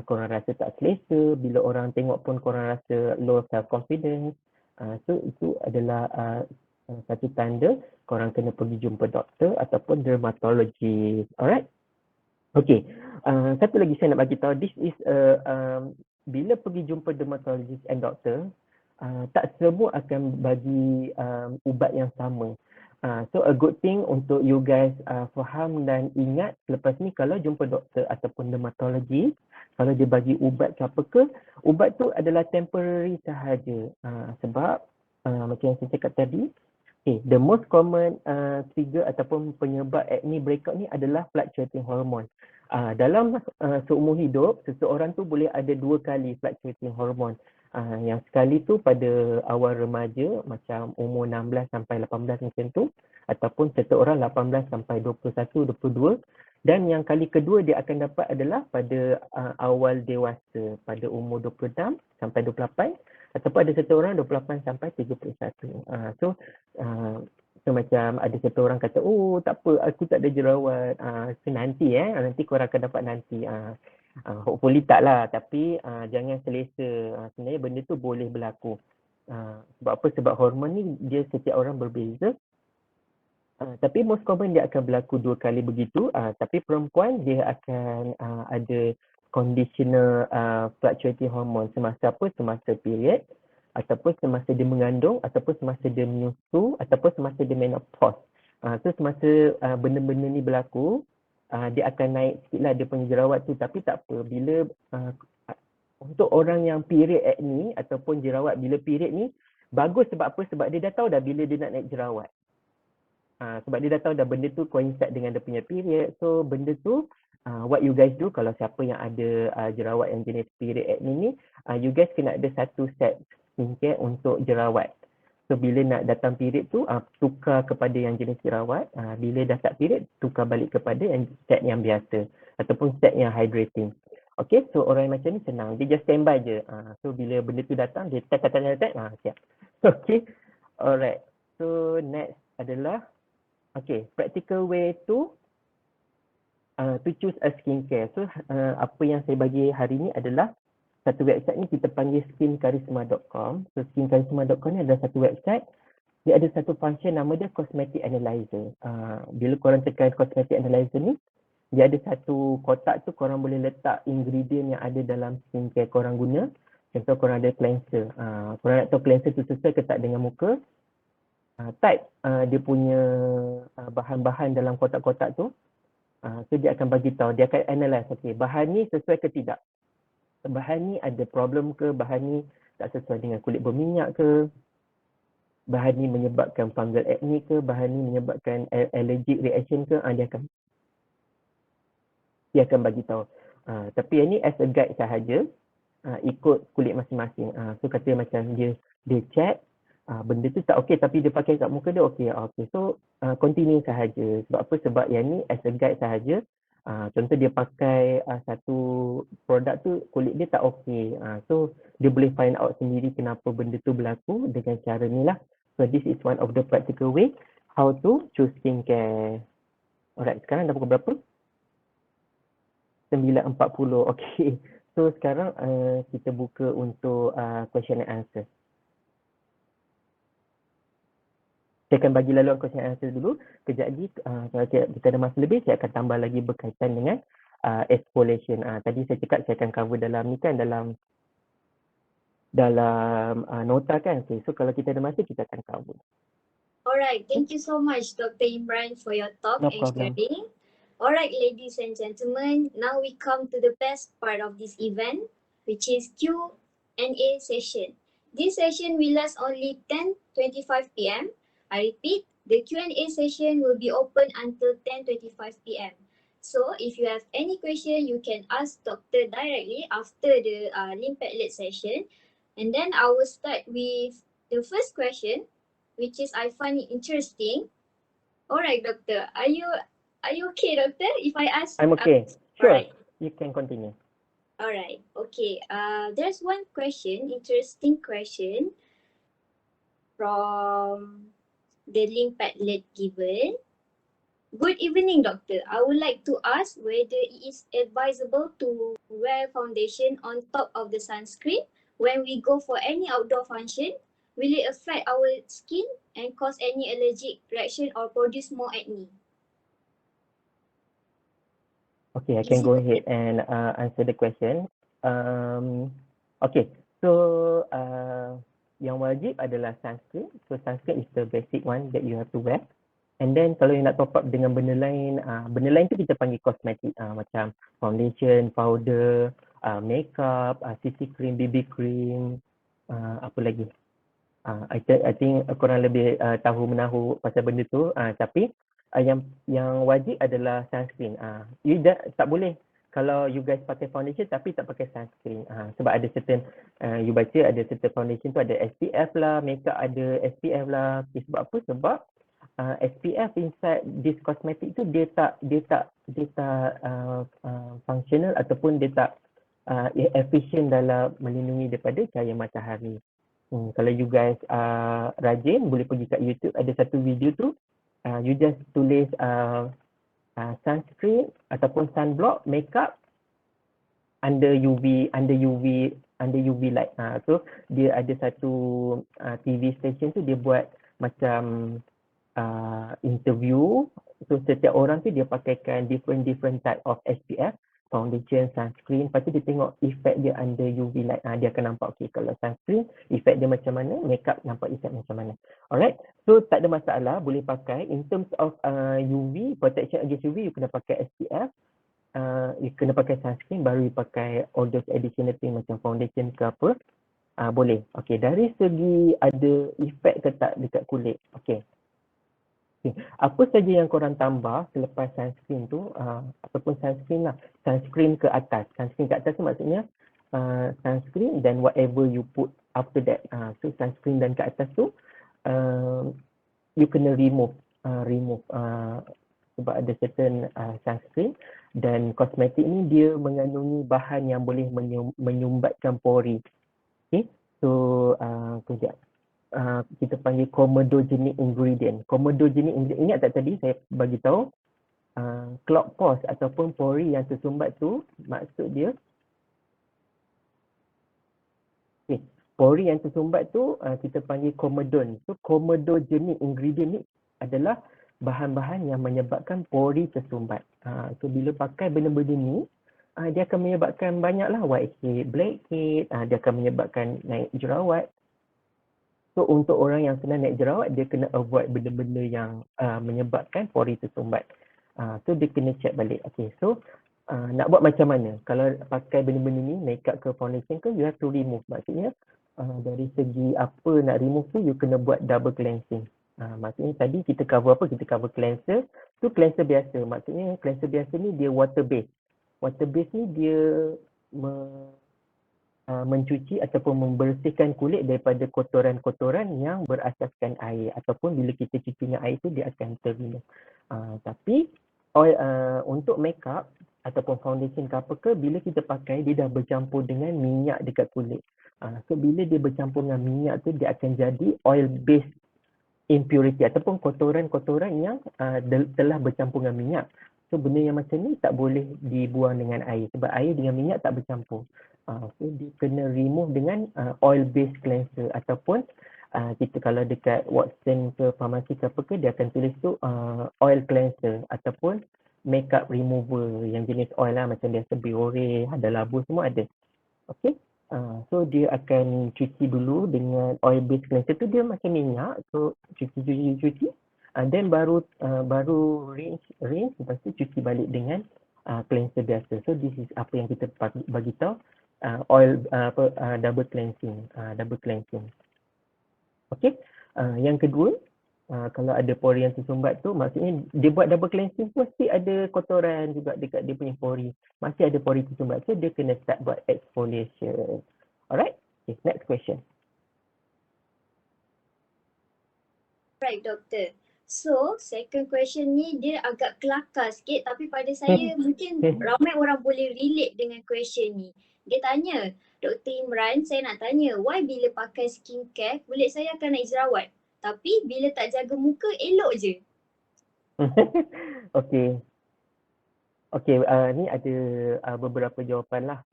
korang rasa tak selesa, bila orang tengok pun korang rasa low self confidence, so itu adalah satu tanda korang kena pergi jumpa doktor ataupun dermatologist. Alright? Okay, satu lagi saya nak bagi tahu, this is bila pergi jumpa dermatologist and doctor, tak semua akan bagi ubat yang sama. So a good thing untuk you guys faham dan ingat selepas ni kalau jumpa doktor ataupun dermatologist, kalau dia bagi ubat ke apa ke, ubat tu adalah temporary sahaja. Sebab macam yang saya cakap tadi, the most common trigger ataupun penyebab acne breakout ni adalah fluctuating hormone. Dalam seumur hidup, seseorang tu boleh ada 2 kali fluctuating hormone. Yang sekali tu pada awal remaja, macam umur 16 sampai 18 macam tu, ataupun seseorang 18 sampai 21, 22. Dan yang kali kedua dia akan dapat adalah pada awal dewasa, pada umur 26 sampai 28, ataupun ada seseorang 28 sampai 31. So macam ada satu orang kata, oh tak apa, aku tak ada jerawat, so nanti korang akan dapat nanti. Hopefully tak lah, tapi jangan selesa. Sebenarnya benda tu boleh berlaku. Sebab apa? Sebab hormon ni dia setiap orang berbeza. Tapi most common dia akan berlaku 2 kali begitu. Tapi perempuan dia akan ada conditional fluctuating hormone semasa apa? Semasa period, ataupun semasa dia mengandung, ataupun semasa dia menyusu, ataupun semasa dia menopause. So semasa benda-benda ni berlaku, dia akan naik sikit lah dia punya jerawat tu. Tapi tak apa, bila untuk orang yang period acne ataupun jerawat bila period ni, bagus sebab apa? Sebab dia dah tahu dah bila dia nak naik jerawat. Sebab dia dah tahu dah benda tu coincide dengan dia punya period. So benda tu what you guys do kalau siapa yang ada jerawat yang jenis period acne ni, you guys kena ada satu set skincare untuk jerawat. So bila nak datang period tu, tukar kepada yang jenis jerawat. Bila dah start period, tukar balik kepada yang set yang biasa ataupun set yang hydrating. Okay, so orang yang macam ni senang. Dia just standby je. So bila benda tu datang, dia tap, siap. Okay, alright. So next adalah practical way to choose a skincare. So apa yang saya bagi hari ni adalah satu website ni kita panggil skincharisma.com. So skincharisma.com ni adalah satu website. Dia ada satu function nama dia cosmetic analyzer. Bila korang tekan cosmetic analyzer ni, dia ada satu kotak tu korang boleh letak ingredient yang ada dalam skincare korang guna. Contoh korang ada cleanser. Korang nak tahu cleanser tu sesuai ke tak dengan muka. Type dia punya bahan-bahan dalam kotak-kotak tu. So dia akan bagi tahu, dia akan analyze, bahan ni sesuai ke tidak. Bahan ni ada problem ke, bahan ni tak sesuai dengan kulit berminyak ke, bahan ni menyebabkan fungal acne ke, bahan ni menyebabkan allergic reaction ke, dia akan bagi tahu. Tapi yang ni as a guide sahaja, ikut kulit masing-masing. So kata macam dia check, benda tu tak okey tapi dia pakai kat muka dia okey. So continue sahaja. Sebab apa? Sebab yang ni as a guide sahaja. Contoh dia pakai satu produk tu kulit dia tak okey. So dia boleh find out sendiri kenapa benda tu berlaku dengan cara ni lah. So this is one of the practical way how to choose skincare. Alright, sekarang dah pukul berapa? 9.40. Okay. So sekarang kita buka untuk question and answer. Saya akan bagi laluan question and answer dulu. Kejap lagi kalau kita ada masa lebih, saya akan tambah lagi berkaitan dengan exfoliation. Tadi saya cakap saya akan cover dalam ni kan, dalam nota kan. Okay. So kalau kita ada masa, kita akan cover. Alright, thank you so much Dr. Imran for your talk and sharing. Alright, ladies and gentlemen, now we come to the best part of this event, which is Q&A session. This session will last only 10:25 p.m. I repeat, the Q&A session will be open until 10:25 p.m. So if you have any question, you can ask Doctor directly after the Lymp Padlet session. And then I will start with the first question, which is I find it interesting. Alright, doctor. Are you okay, doctor? If I ask, I'm okay. Sure. Alright. You can continue. Alright. Okay. There's one question, interesting question from the link Padlet given. Good evening, doctor. I would like to ask whether it is advisable to wear foundation on top of the sunscreen when we go for any outdoor function. Will it affect our skin and cause any allergic reaction or produce more acne? Okay, I can go ahead and answer the question. Okay, so yang wajib adalah sunscreen. So sunscreen is the basic one that you have to wear. And then kalau you nak top up dengan benda lain tu kita panggil kosmetik macam foundation, powder, makeup, CC cream, BB cream, apa lagi. I think korang lebih tahu menahu pasal benda tu. Tapi yang wajib adalah sunscreen. You tak boleh kalau you guys pakai foundation tapi tak pakai sunscreen. Sebab ada certain you baca ada certain foundation tu ada SPF lah, makeup ada SPF lah. Sebab apa? Sebab SPF inside this cosmetic tu dia tak functional ataupun dia tak efficient dalam melindungi daripada cahaya matahari. Kalau you guys rajin boleh pergi kat YouTube, ada satu video tu you just tulis sunscreen ataupun sunblock makeup under UV light. So dia ada satu TV station tu dia buat macam interview. So setiap orang tu dia pakaikan different type of SPF, foundation, sunscreen. Lepas tu dia tengok effect dia under UV light. Dia akan nampak okay, kalau sunscreen effect dia macam mana, makeup nampak effect macam mana. Alright, so tak ada masalah, boleh pakai. In terms of UV, protection against UV, you kena pakai SPF, you kena pakai sunscreen, baru you pakai all those additional thing macam foundation ke apa. Boleh. Okay, dari segi ada effect ke tak dekat kulit. Okay. Apa saja yang korang tambah selepas sunscreen tu, ataupun sunscreen lah, sunscreen ke atas. Sunscreen ke atas tu maksudnya sunscreen then whatever you put after that. So sunscreen dan ke atas tu you kena remove sebab ada certain sunscreen dan kosmetik ni dia mengandungi bahan yang boleh menyumbatkan pori. Okay, so kejap. Kita panggil comedogenic ingredient. Comedogenic ingredient, ingat tak tadi saya bagi tahu clog pores ataupun pori yang tersumbat tu maksud dia pori yang tersumbat tu kita panggil comedone. So comedogenic ingredient ni adalah bahan-bahan yang menyebabkan pori tersumbat. So bila pakai benda-benda ni dia akan menyebabkan banyaklah whitehead, blackhead, dia akan menyebabkan naik jerawat. So untuk orang yang kena naik jerawat, dia kena avoid benda-benda yang menyebabkan pori tersumbat. So dia kena check balik. Okay, so nak buat macam mana? Kalau pakai benda-benda ni, makeup ke foundation ke, you have to remove. Maksudnya dari segi apa nak remove tu, you kena buat double cleansing. Maksudnya tadi kita cover apa? Kita cover cleanser. Tu cleanser biasa. Maksudnya cleanser biasa ni dia water based. Water based ni dia mencuci ataupun membersihkan kulit daripada kotoran-kotoran yang berasaskan air ataupun bila kita cuci dengan air tu dia akan terremove. Tapi untuk makeup ataupun foundation ke apa ke, bila kita pakai dia dah bercampur dengan minyak dekat kulit. So bila dia bercampur dengan minyak tu dia akan jadi oil based impurity ataupun kotoran-kotoran yang telah bercampur dengan minyak. So benda yang macam ni tak boleh dibuang dengan air sebab air dengan minyak tak bercampur. So dia kena remove dengan oil based cleanser ataupun kita kalau dekat Watson ke farmasi ke apa ke dia akan tulis tu oil cleanser ataupun makeup remover yang jenis oil lah macam biasa Biore, ada labu semua ada. Okay. So dia akan cuci dulu dengan oil based cleanser tu dia macam minyak. So cuci then baru rinse lepas tu cuci balik dengan cleanser biasa. So this is apa yang kita bagi tahu double cleansing. Okay. Yang kedua, kalau ada pori yang tersumbat tu maksudnya dia buat double cleansing mesti ada kotoran juga dekat dia punya pori. Masih ada pori tersumbat. So dia kena start buat exfoliation. Alright. Okay, next question. Alright, doktor. So, second question ni dia agak kelakar sikit tapi pada saya mungkin ramai orang boleh relate dengan question ni. Dia tanya, Dr. Imran, saya nak tanya, why bila pakai skincare kulit saya akan naik jerawat? Tapi bila tak jaga muka elok je. Okey. Okey, ni ada beberapa jawapan lah.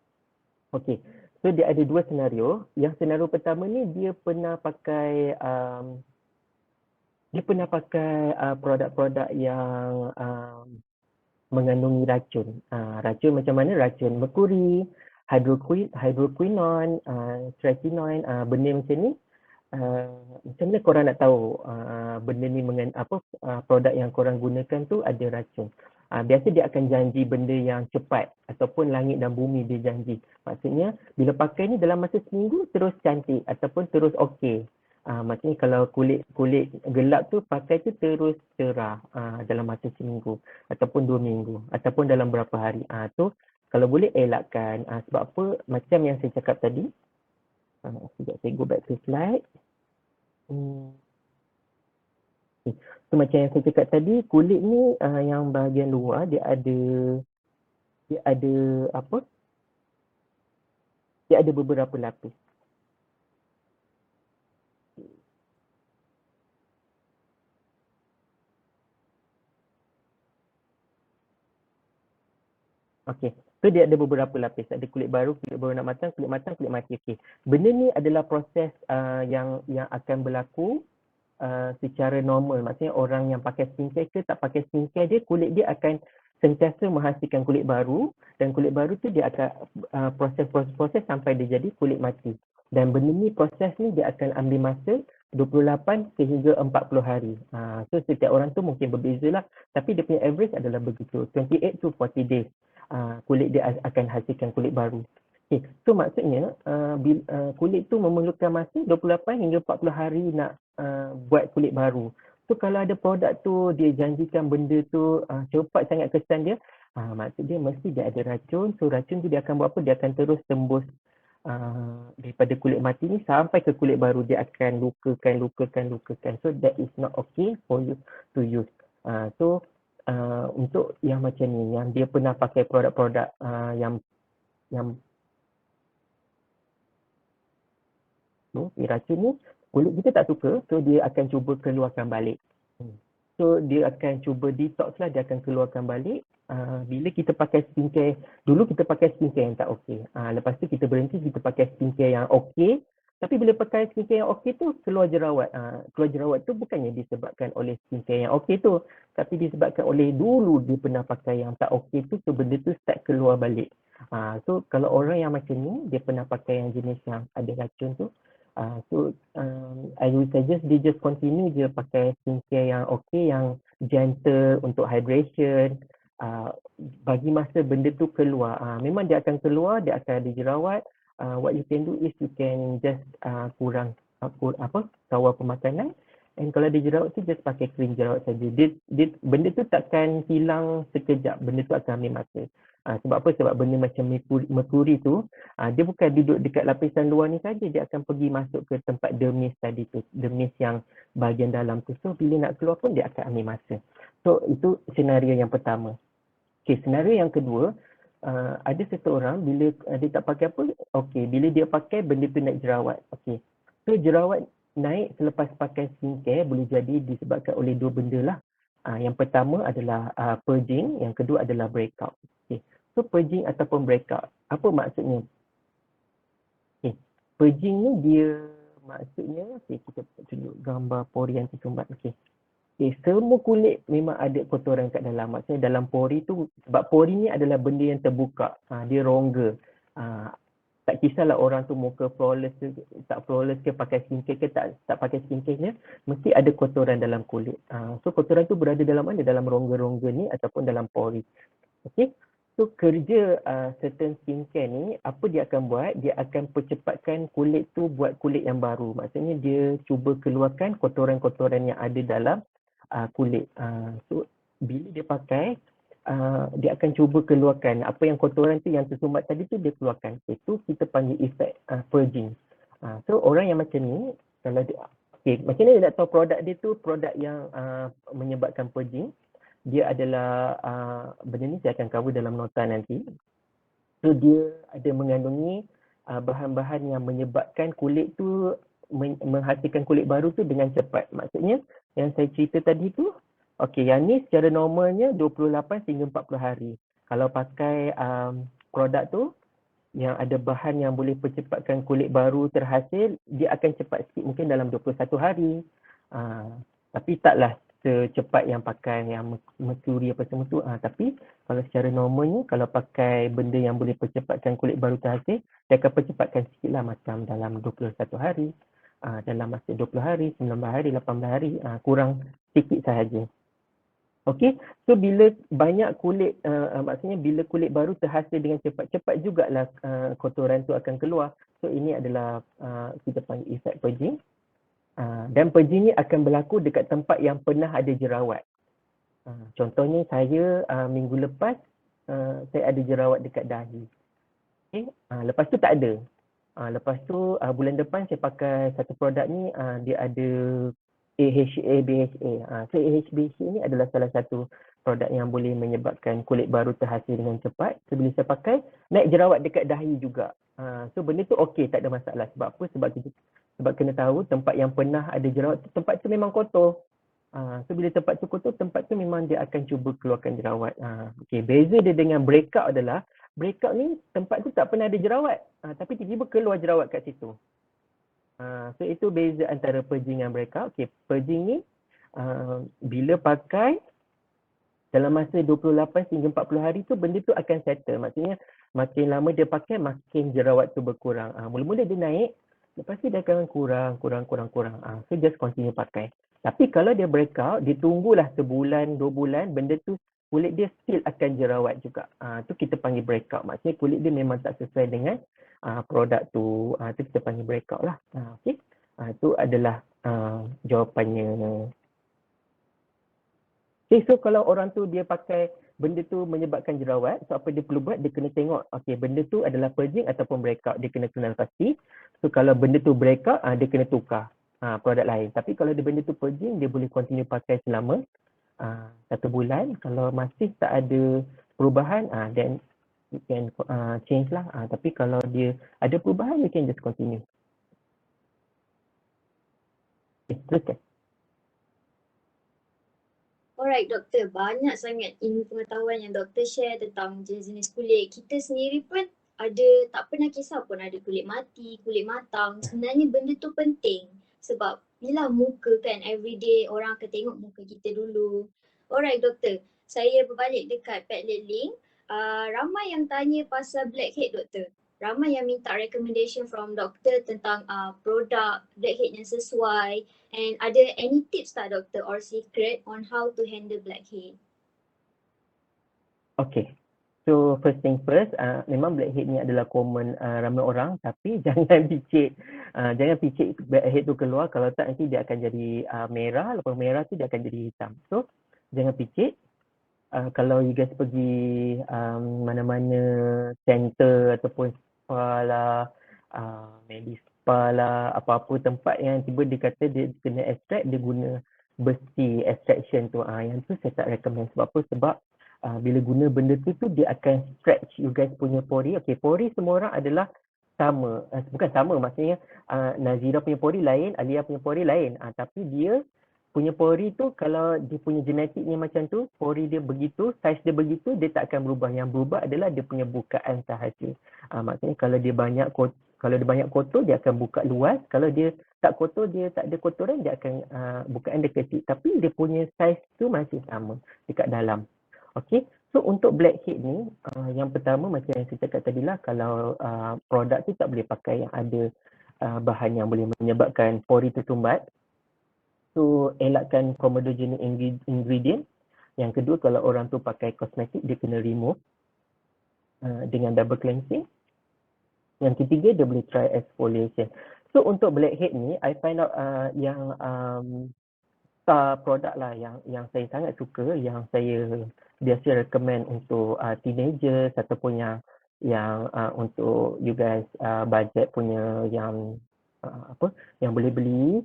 Okey. So dia ada dua senario. Yang senario pertama ni dia pernah pakai produk-produk yang mengandungi racun. Racun macam mana? Racun merkuri, hydroquinone, tretinoin, benda macam ni. Macam mana korang nak tahu benda ni produk yang korang gunakan tu ada racun? Biasa dia akan janji benda yang cepat ataupun langit dan bumi dia janji. Maksudnya bila pakai ni dalam masa seminggu terus cantik ataupun terus okey. Maksudnya kalau kulit gelap tu pakai tu terus cerah dalam masa seminggu ataupun 2 minggu ataupun dalam berapa hari. Tu kalau boleh elakkan. Sebab apa? Macam yang saya cakap tadi. Sekejap saya go back to slide. So macam yang saya cakap tadi, kulit ni yang bahagian luar dia ada beberapa lapis. Okey. So dia ada beberapa lapis. Ada kulit baru nak matang, kulit mati. Okey. Benda ni adalah proses yang akan berlaku secara normal. Maksudnya orang yang pakai skincare ke tak pakai skincare dia, kulit dia akan sentiasa menghasilkan kulit baru dan kulit baru tu dia akan proses sampai dia jadi kulit mati. Dan benda ni proses ni dia akan ambil masa 28 sehingga 40 hari. So setiap orang tu mungkin berbeza lah. Tapi dia punya average adalah begitu. 28 to 40 days. Kulit dia akan hasilkan kulit baru. Okay. So maksudnya kulit tu memerlukan masa 28 hingga 40 hari nak buat kulit baru. So kalau ada produk tu dia janjikan benda tu cepat sangat kesan dia, maksud dia mesti dia ada racun. So racun tu dia akan buat apa? Dia akan terus tembus daripada kulit mati ni sampai ke kulit baru. Dia akan lukakan. So that is not okay for you to use. Untuk yang macam ni, yang dia pernah pakai produk-produk yang racun ni, kulit kita tak suka, so dia akan cuba keluarkan balik. So dia akan cuba detox lah, dia akan keluarkan balik. Bila kita pakai skincare, dulu kita pakai skincare yang tak okey. Lepas tu kita berhenti, kita pakai skincare yang okey. Tapi bila pakai skincare yang okey tu, keluar jerawat. Keluar jerawat tu bukannya disebabkan oleh skincare yang okey tu, tapi disebabkan oleh dulu dia pernah pakai yang tak okey tu, so benda tu start keluar balik. So kalau orang yang macam ni, dia pernah pakai yang jenis yang ada racun tu, I would suggest dia just continue je pakai skincare yang okey, yang gentle untuk hydration. Bagi masa benda tu keluar. Memang dia akan keluar, dia akan ada jerawat. What you can do is you can just kurang kawal pemakanan, and kalau ada jerawat tu just pakai krim jerawat saja. Benda tu takkan hilang sekejap, benda tu akan ambil masa. Sebab apa? Sebab benda macam merkuri tu dia bukan duduk dekat lapisan luar ni saja, dia akan pergi masuk ke tempat dermis tadi tu, dermis yang bahagian dalam tu. So bila nak keluar pun dia akan ambil masa. So itu senario yang pertama. Okay, senario yang kedua, ada seseorang bila dia tak pakai apa, okey, bila dia pakai benda tu naik jerawat. Okey. So jerawat naik selepas pakai skincare boleh jadi disebabkan oleh dua benda lah. Yang pertama adalah purging, yang kedua adalah breakout. Okey. So purging ataupun breakout, apa maksudnya? Okey. Purging ni dia maksudnya, kita tunjuk gambar pori yang tersumbat. Okey. Semua kulit memang ada kotoran kat dalam. Maksudnya dalam pori tu, sebab pori ni adalah benda yang terbuka. Dia rongga. Tak kisahlah orang tu muka flawless ke, tak flawless ke, pakai skincare ke, tak pakai skincare, mesti ada kotoran dalam kulit. So kotoran tu berada dalam mana? Dalam rongga-rongga ni ataupun dalam pori. Okay. So kerja certain skincare ni, apa dia akan buat? Dia akan percepatkan kulit tu buat kulit yang baru. Maksudnya dia cuba keluarkan kotoran-kotoran yang ada dalam kulit. So bila dia pakai, dia akan cuba keluarkan apa yang kotoran tu yang tersumbat tadi tu dia keluarkan. Itu kita panggil efek purging. So orang yang macam ni, kalau dia Okay, macam mana nak tahu produk dia tu produk yang menyebabkan purging? Dia adalah benda ni saya akan cover dalam nota nanti. So dia ada mengandungi bahan-bahan yang menyebabkan kulit tu menghasilkan kulit baru tu dengan cepat. Maksudnya yang saya cerita tadi tu, okey, yang ni secara normalnya 28 hingga 40 hari. Kalau pakai produk tu yang ada bahan yang boleh percepatkan kulit baru terhasil, dia akan cepat sikit, mungkin dalam 21 hari. Tapi taklah secepat yang pakai yang mercury apa semua tu. Tapi kalau secara normalnya, kalau pakai benda yang boleh percepatkan kulit baru terhasil, dia akan percepatkan sikit lah, macam dalam 21 hari, dalam masa 20 hari, 19 hari, 18 hari, kurang sikit sahaja. Okey, so bila banyak kulit, maksudnya bila kulit baru terhasil dengan cepat jugalah kotoran tu akan keluar. So ini adalah kita panggil efek purging. Dan purging ni akan berlaku dekat tempat yang pernah ada jerawat. Contohnya saya minggu lepas saya ada jerawat dekat dahi. Okay? Lepas tu tak ada. Lepas tu bulan depan saya pakai satu produk ni, dia ada AHA, BHA. So AHA, BHA ni adalah salah satu produk yang boleh menyebabkan kulit baru terhasil dengan cepat. So bila saya pakai, naik jerawat dekat dahi juga. So benda tu okey, tak ada masalah. Sebab apa? Sebab kena tahu tempat yang pernah ada jerawat tu, tempat tu memang kotor. So bila tempat tu kotor, tempat tu memang dia akan cuba keluarkan jerawat. Okay, beza dia dengan breakout adalah, breakout ni tempat tu tak pernah ada jerawat. Tapi tiba-tiba keluar jerawat kat situ. So itu beza antara purging dan breakout. Okay, purging ni bila pakai dalam masa 28 hingga 40 hari tu, benda tu akan settle. Maksudnya makin lama dia pakai, makin jerawat tu berkurang. Mula-mula dia naik, lepas tu dia akan kurang. So just continue pakai. Tapi kalau dia breakout, dia tunggulah sebulan, 2 bulan, benda tu kulit dia still akan jerawat juga. Tu kita panggil breakout. Maksudnya kulit dia memang tak sesuai dengan produk tu. Tu kita panggil breakout lah. Okay. Itu adalah jawapannya. Okay, so kalau orang tu dia pakai benda tu menyebabkan jerawat, so apa dia perlu buat? Dia kena tengok, okay, benda tu adalah purging ataupun breakout. Dia kena kenal pasti. So kalau benda tu breakout, dia kena tukar produk lain. Tapi kalau dia benda tu purging, dia boleh continue pakai selama 1 bulan. Kalau masih tak ada perubahan, then you can change lah. Tapi kalau dia ada perubahan, you can just continue. Okay, teruskan. Alright doktor, banyak sangat ilmu pengetahuan yang doktor share tentang jenis-jenis kulit. Kita sendiri pun tak pernah kisah pun ada kulit mati, kulit matang. Sebenarnya benda tu penting sebab bila muka kan everyday orang akan tengok muka kita dulu. Alright doktor, saya berbalik dekat Padlet Link. Ramai yang tanya pasal blackhead doktor. Ramai yang minta recommendation from doktor tentang produk blackhead yang sesuai. And ada any tips tak doktor or secret on how to handle blackhead? Okay. So first thing first, memang blackhead ni adalah common ramai orang, tapi jangan picit. Jangan picit blackhead tu keluar, kalau tak nanti dia akan jadi merah, lepas merah tu dia akan jadi hitam. So jangan picit. Kalau you guys pergi mana-mana center ataupun spa lah, medispa lah, apa-apa tempat yang tiba dia kata dia kena extract, dia guna besi extraction tu. Yang tu saya tak recommend. Sebab apa? Sebab bila guna benda tu dia akan stretch you guys punya pori. Okay, pori semua orang adalah sama. Bukan sama, maksudnya Nazira punya pori lain, Alia punya pori lain. Tapi dia punya pori tu, kalau dia punya genetiknya macam tu, pori dia begitu, saiz dia begitu, dia tak akan berubah. Yang berubah adalah dia punya bukaan sahaja. Maksudnya kalau dia banyak kotor, dia akan buka luas. Kalau dia tak kotor, dia tak ada kotoran, dia akan bukaan dia kecil. Tapi dia punya saiz tu masih sama dekat dalam. Okay, so untuk blackhead ni, yang pertama macam yang saya cakap tadi lah, kalau produk tu tak boleh pakai yang ada bahan yang boleh menyebabkan pori tersumbat. So elakkan comedogenic ingredient. Yang kedua, kalau orang tu pakai kosmetik, dia kena remove dengan double cleansing. Yang ketiga, dia boleh try exfoliation. So untuk blackhead ni, I find out yang star produk lah yang saya sangat suka, yang saya biasa recommend untuk teenagers ataupun yang untuk you guys budget punya yang yang boleh beli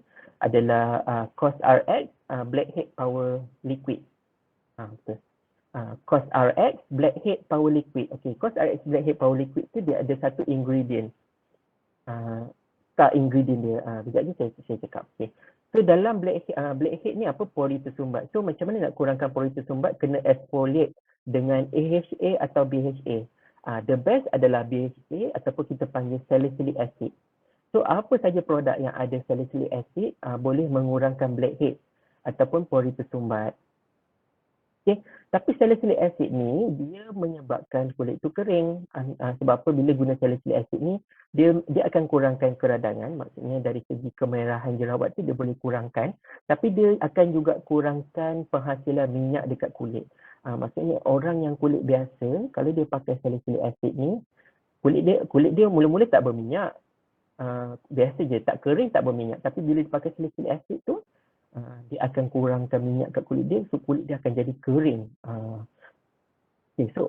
adalah COSRX blackhead power liquid. Betul. COSRX blackhead power liquid. Okay, COSRX blackhead power liquid tu dia ada satu ingredient. Ingredient dia. Sekejap je saya cakap. Okay. So dalam blackhead ni apa? Pori tersumbat. So macam mana nak kurangkan pori tersumbat? Kena exfoliate dengan AHA atau BHA. The best adalah BHA ataupun kita panggil salicylic acid. So apa saja produk yang ada salicylic acid boleh mengurangkan blackhead ataupun pori tersumbat. Okay. Tapi salicylic acid ni dia menyebabkan kulit tu kering. Sebab apa? Bila guna salicylic acid ni dia akan kurangkan keradangan, maksudnya dari segi kemerahan jerawat tu dia boleh kurangkan, tapi dia akan juga kurangkan penghasilan minyak dekat kulit. Maksudnya orang yang kulit biasa kalau dia pakai salicylic acid ni kulit dia mula-mula tak berminyak. Biasa je, tak kering, tak berminyak, tapi bila dia pakai salicylic acid tu dia akan kurangkan minyak kat kulit dia, so kulit dia akan jadi kering. Okay, so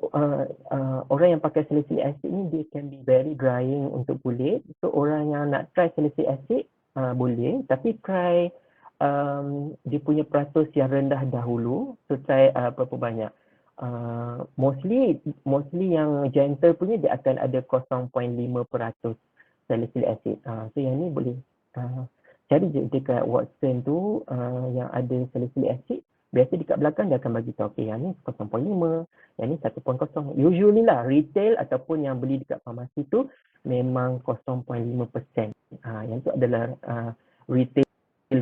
orang yang pakai salicylic acid ni dia can be very drying untuk kulit. So orang yang nak try salicylic acid boleh, tapi try dia punya peratus yang rendah dahulu. So try berapa banyak. Mostly yang gentle punya dia akan ada 0.5% salicylic acid. So yang ni boleh cari je dekat Watson tu yang ada salicylic acid. Biasa dekat belakang dia akan bagi tahu, okay, yang ni 0.5, yang ni 1.0. Usually lah retail ataupun yang beli dekat farmasi tu memang 0.5%. Yang tu adalah retail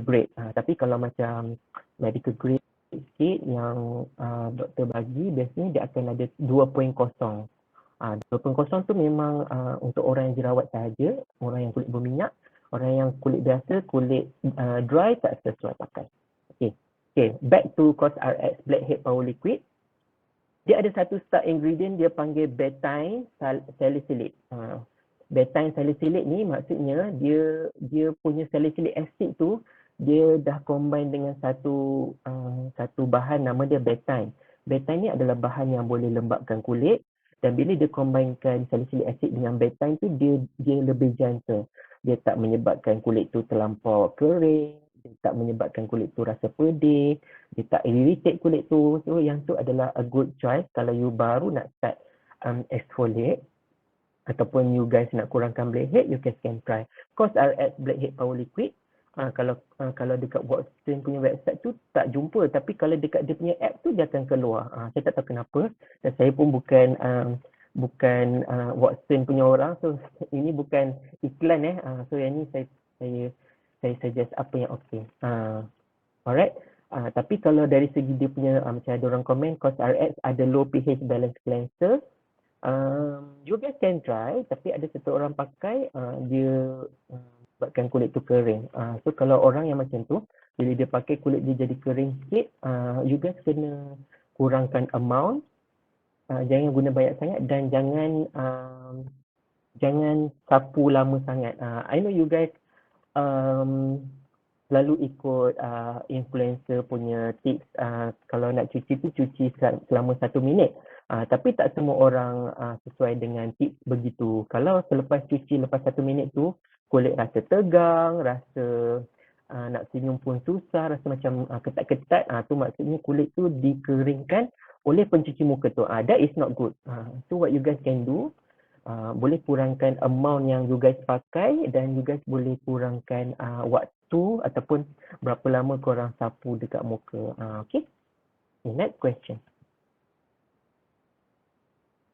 grade. Tapi kalau macam medical grade sikit yang doktor bagi, biasanya dia akan ada 2.0. 2.0 tu memang untuk orang yang jerawat sahaja, orang yang kulit berminyak. Orang yang kulit biasa, kulit dry tak sesuai pakai. Okay, back to COSRX blackhead power liquid. Dia ada satu start ingredient dia panggil betaine salicylate. Betaine salicylate ni maksudnya dia punya salicylic acid tu dia dah combine dengan satu bahan nama dia betaine. Betaine ni adalah bahan yang boleh lembapkan kulit, dan bila dia combinekan salicylic acid dengan betaine tu dia lebih gentle. Dia tak menyebabkan kulit tu terlampau kering, dia tak menyebabkan kulit tu rasa pedih, dia tak irritate kulit tu. So yang tu adalah a good choice kalau you baru nak start exfoliate ataupun you guys nak kurangkan blackhead, you guys can try COSRX blackhead power liquid. Kalau dekat Watson punya website tu tak jumpa, tapi kalau dekat dia punya app tu dia akan keluar. Saya tak tahu kenapa, dan saya pun bukan Watson punya orang, so ini bukan iklan so yang ni saya suggest apa yang okey. Alright. Tapi kalau dari segi dia punya macam ada orang komen COSRX ada low pH balance cleanser. You guys can try, tapi ada satu orang pakai dia buatkan kulit tu kering. So kalau orang yang macam tu, bila dia pakai kulit dia jadi kering sikit, you guys kena kurangkan amount. Jangan guna banyak sangat dan jangan sapu lama sangat. I know you guys selalu ikut influencer punya tips, kalau nak cuci tu cuci selama 1 minit. Tapi tak semua orang sesuai dengan tips begitu. Kalau selepas cuci lepas 1 minit tu kulit rasa tegang, rasa nak senyum pun susah, rasa macam ketat-ketat, tu maksudnya kulit tu dikeringkan oleh pencuci muka tu. That is not good. So what you guys can do, boleh kurangkan amount yang you guys pakai, dan you guys boleh kurangkan waktu ataupun berapa lama korang sapu dekat muka. Okay, next question.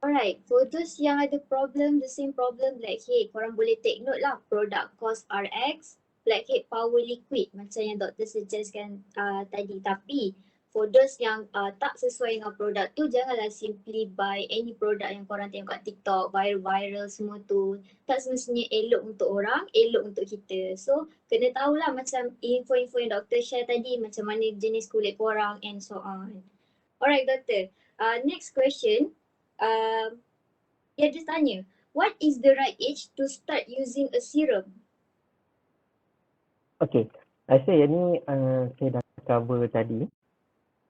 Alright, for those yang ada problem, the same problem blackhead, korang boleh take note lah produk COSRX blackhead power liquid macam yang doktor suggestkan tadi. Tapi for those yang tak sesuai dengan produk tu, janganlah simply buy any produk yang korang tengok kat TikTok, viral semua tu. Tak semestinya elok untuk orang, elok untuk kita. So kena tahulah macam info-info yang doktor share tadi, macam mana jenis kulit korang and so on. Alright doktor, next question. Dia just tanya, what is the right age to start using a serum? Okay, rasa yang ni saya dah cover tadi.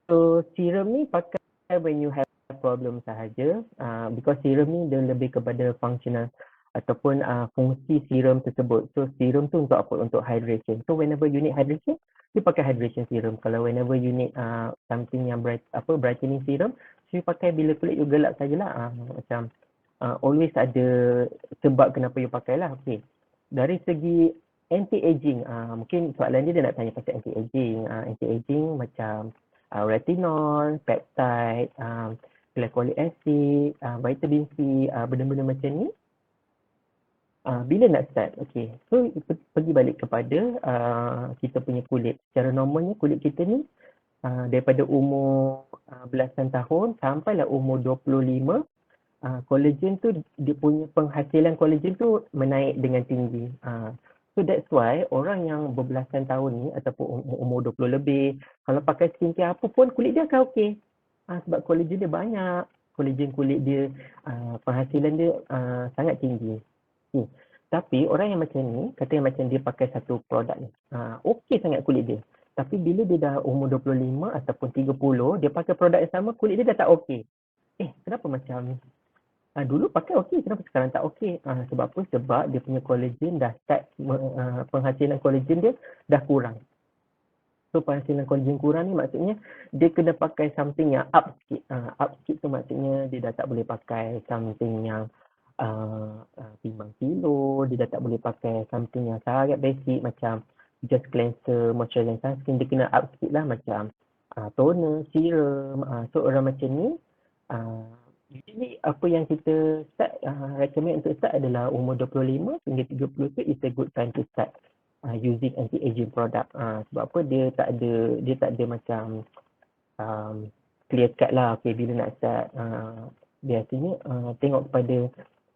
So serum ni pakai when you have problem sahaja, because serum ni dia lebih kepada functional ataupun fungsi serum tersebut. So serum tu untuk apa? Untuk hydration. So whenever you need hydration, you pakai hydration serum. Kalau whenever you need something yang brightening serum, so you pakai bila kulit you gelap sajalah. Macam always ada sebab kenapa you pakai lah. Okay. Dari segi anti-aging, mungkin soalan dia nak tanya pasal anti-aging. Anti-aging macam retinol, peptide, glycolic acid, vitamin C, benda-benda macam ni. Bila nak start? Okay. So pergi balik kepada kita punya kulit. Secara normalnya kulit kita ni daripada umur belasan tahun sampailah umur 25, collagen tu, dia punya penghasilan collagen tu menaik dengan tinggi. So that's why orang yang berbelasan tahun ni ataupun umur 20 lebih, kalau pakai skincare apa pun kulit dia akan okey. Sebab collagen dia banyak, collagen kulit dia, penghasilan dia sangat tinggi. Tapi orang yang macam ni, kata yang macam dia pakai satu produk ni, okey sangat kulit dia. Tapi bila dia dah umur 25 ataupun 30, dia pakai produk yang sama, kulit dia dah tak okey. Kenapa macam dulu pakai okey, kenapa sekarang tak okey? Sebab apa? Sebab dia punya collagen dah start, penghasilan collagen dia dah kurang. So penghasilan collagen kurang ni maksudnya dia kena pakai something yang up sikit. Up sikit tu maksudnya dia dah tak boleh pakai something yang timbang kilo, dia dah tak boleh pakai something yang sangat basic macam just cleanser, moisturizer, sunscreen. Dia kena up sikit lah macam toner, serum. So orang macam ni, usually apa yang kita start, recommend untuk start adalah umur 25 hingga 30 tu is a good time to start using anti-aging product. Sebab apa? Dia tak ada macam clear cut lah. Okay, bila nak start, biasanya tengok kepada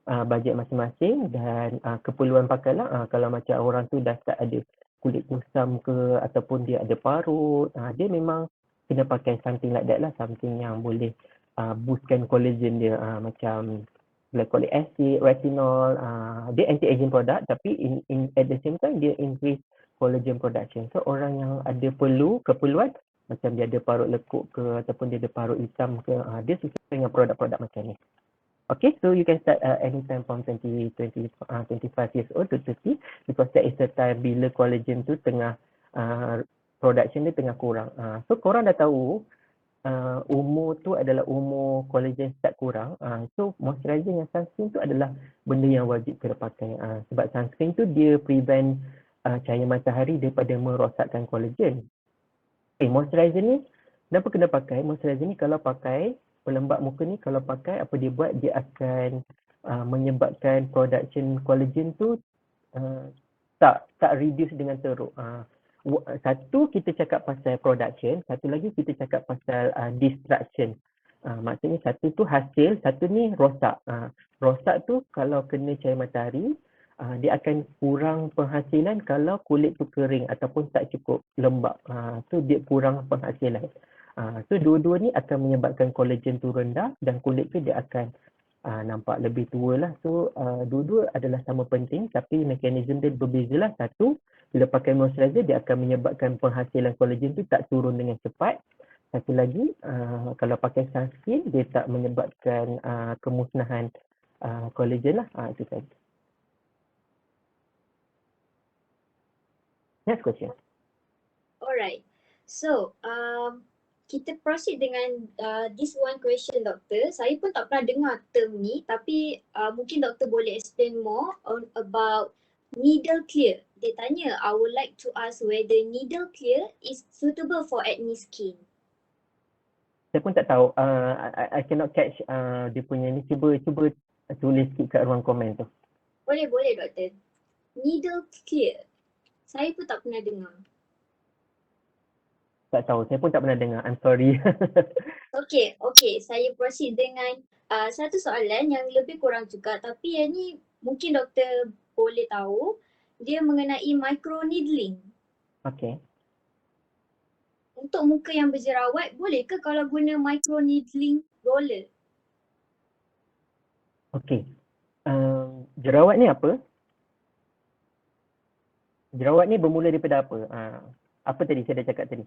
bajet masing-masing dan keperluan pakai lah. Kalau macam orang tu dah start ada kulit kusam ke ataupun dia ada parut, dia memang kena pakai something like that lah, something yang boleh boostkan collagen dia, macam glycolic acid, retinol. Dia anti-aging product tapi in at the same time dia increase collagen production. So orang yang ada keperluan macam dia ada parut lekuk ke ataupun dia ada parut hitam ke, dia sesuai dengan produk-produk macam ni. Okay, so you can start anytime from 25 years old to 30 because that is the time bila collagen tu tengah production dia tengah kurang. So korang dah tahu umur tu adalah umur collagen start kurang. So moisturizer dengan sunscreen tu adalah benda yang wajib kena pakai. Sebab sunscreen tu dia prevent cahaya matahari daripada merosakkan collagen. Moisturizer ni kenapa kena pakai? Moisturizer ni kalau pakai pelembap muka ni, kalau pakai apa dia buat, dia akan menyebabkan production collagen tu tak reduce dengan teruk. Satu kita cakap pasal production, satu lagi kita cakap pasal destruction. Maksudnya satu tu hasil, satu ni rosak. Rosak tu kalau kena cahaya matahari, dia akan kurang penghasilan kalau kulit tu kering ataupun tak cukup lembap. So dia kurang penghasilan. So dua-dua ni akan menyebabkan collagen tu rendah dan kulit tu dia akan nampak lebih tua lah. So dua-dua adalah sama penting tapi mekanisme dia berbeza lah. Satu, bila pakai moisturizer dia akan menyebabkan penghasilan collagen tu tak turun dengan cepat. Satu lagi, kalau pakai sunscreen dia tak menyebabkan kemusnahan collagen lah. Itu saja. Next question. Alright. So, kita proceed dengan this one question, doktor. Saya pun tak pernah dengar term ni, tapi mungkin doktor boleh explain more about needle clear. Dia tanya, I would like to ask whether needle clear is suitable for acne skin. Saya pun tak tahu. I cannot catch dia punya ni. Cuba tulis sikit kat ruang komen tu. Boleh doktor. Needle clear. Saya pun tak pernah dengar. Tak tahu. Saya pun tak pernah dengar. I'm sorry. Okay. Saya proceed dengan satu soalan yang lebih kurang juga. Tapi yang ni mungkin doktor boleh tahu. Dia mengenai microneedling. Okay. Untuk muka yang berjerawat, boleh ke kalau guna microneedling roller? Okay. Jerawat ni apa? Jerawat ni bermula daripada apa? Apa tadi saya dah cakap tadi?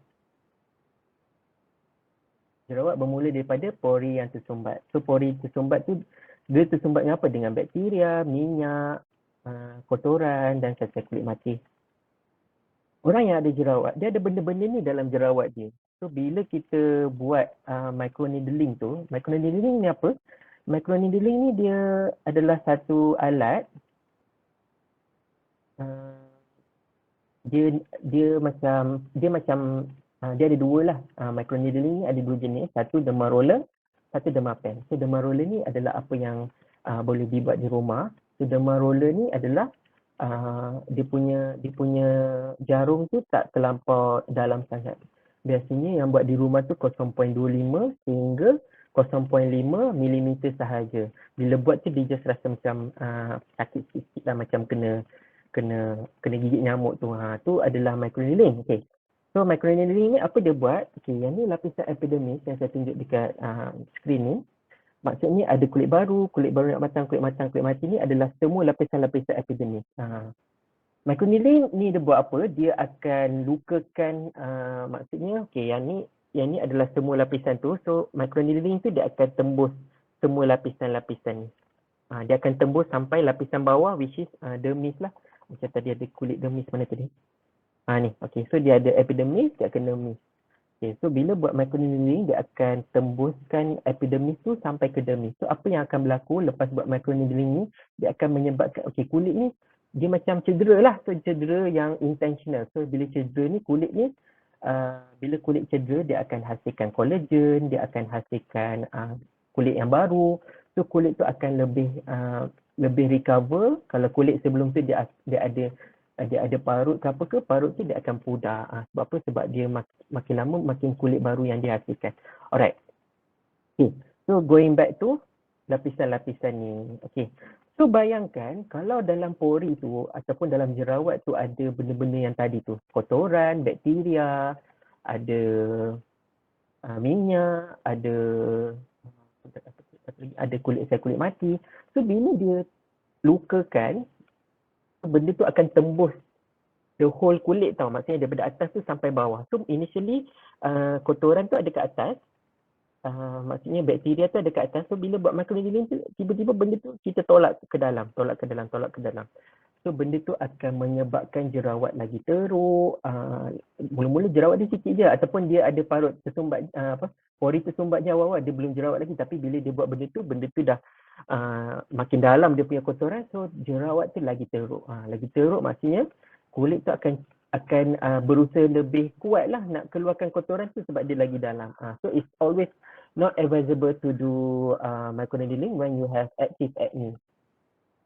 Jerawat bermula daripada pori yang tersumbat. So pori tersumbat tu Dia tersumbat dengan apa? Dengan bakteria, minyak, kotoran dan sel kulit mati. Orang yang ada jerawat, dia ada benda-benda ni dalam jerawat dia. So bila kita buat microneedling tu, microneedling ni apa? Microneedling ni dia adalah satu alat dia ada dua lah. Microneedling ni ada dua jenis, satu derma roller, satu derma pen. So derma roller ni adalah apa yang boleh dibuat di rumah. So derma roller ni adalah dia punya jarum tu tak terlampau dalam sangat. Biasanya yang buat di rumah tu 0.25 hingga 0.5 mm sahaja. Bila buat tu dia just rasa macam sakit sikit lah, macam kena gigit nyamuk tu. Tu adalah microneedling. Okay. So microneedling ni apa dia buat? Okay, yang ni lapisan epidermis yang saya tunjuk dekat skrin ni. Maksudnya ada kulit baru nak matang, kulit mati ni adalah semua lapisan-lapisan epidermis. Microneedling ni dia buat apa? Dia akan lukakan, maksudnya, okay, yang ni adalah semua lapisan tu. So microneedling tu dia akan tembus semua lapisan-lapisan ni. Dia akan tembus sampai lapisan bawah, which is dermis lah. Macam tadi ada kulit dermis mana tadi? Ni, okay. So dia ada epidermis, dia akan dermis. Okay, so bila buat microneedling, dia akan tembuskan epidermis tu sampai ke dermis. So apa yang akan berlaku lepas buat microneedling ni, dia akan menyebabkan, okay, kulit ni dia macam cedera lah. So cedera yang intentional. So bila cedera ni, kulit ni, bila kulit cedera, dia akan hasilkan collagen, dia akan hasilkan kulit yang baru. So kulit tu akan lebih recover. Kalau kulit sebelum tu dia ada parut ke apa ke, parut tu dia akan pudar. Sebab apa? Sebab dia makin lama makin kulit baru yang dihasilkan. Alright. Okay. So going back to lapisan-lapisan ni. Okay. So bayangkan kalau dalam pori tu ataupun dalam jerawat tu ada benda-benda yang tadi tu. Kotoran, bakteria, ada minyak, ada sel kulit mati. So bila dia lukakan, benda tu akan tembus the whole kulit tau. Maksudnya daripada atas tu sampai bawah. So initially kotoran tu ada kat atas. Maksudnya bakteria tu ada kat atas. So bila buat microneedling tu, tiba-tiba benda tu kita tolak ke dalam. So benda tu akan menyebabkan jerawat lagi teruk. Mula-mula jerawat dia sikit je ataupun dia ada parut tersumbat, pori tersumbat je awal-awal, dia belum jerawat lagi. Tapi bila dia buat benda tu dah makin dalam dia punya kotoran, so jerawat tu lagi teruk. Lagi teruk maksudnya kulit tu akan berusaha lebih kuat lah nak keluarkan kotoran tu sebab dia lagi dalam. So it's always not advisable to do microneedling when you have active acne.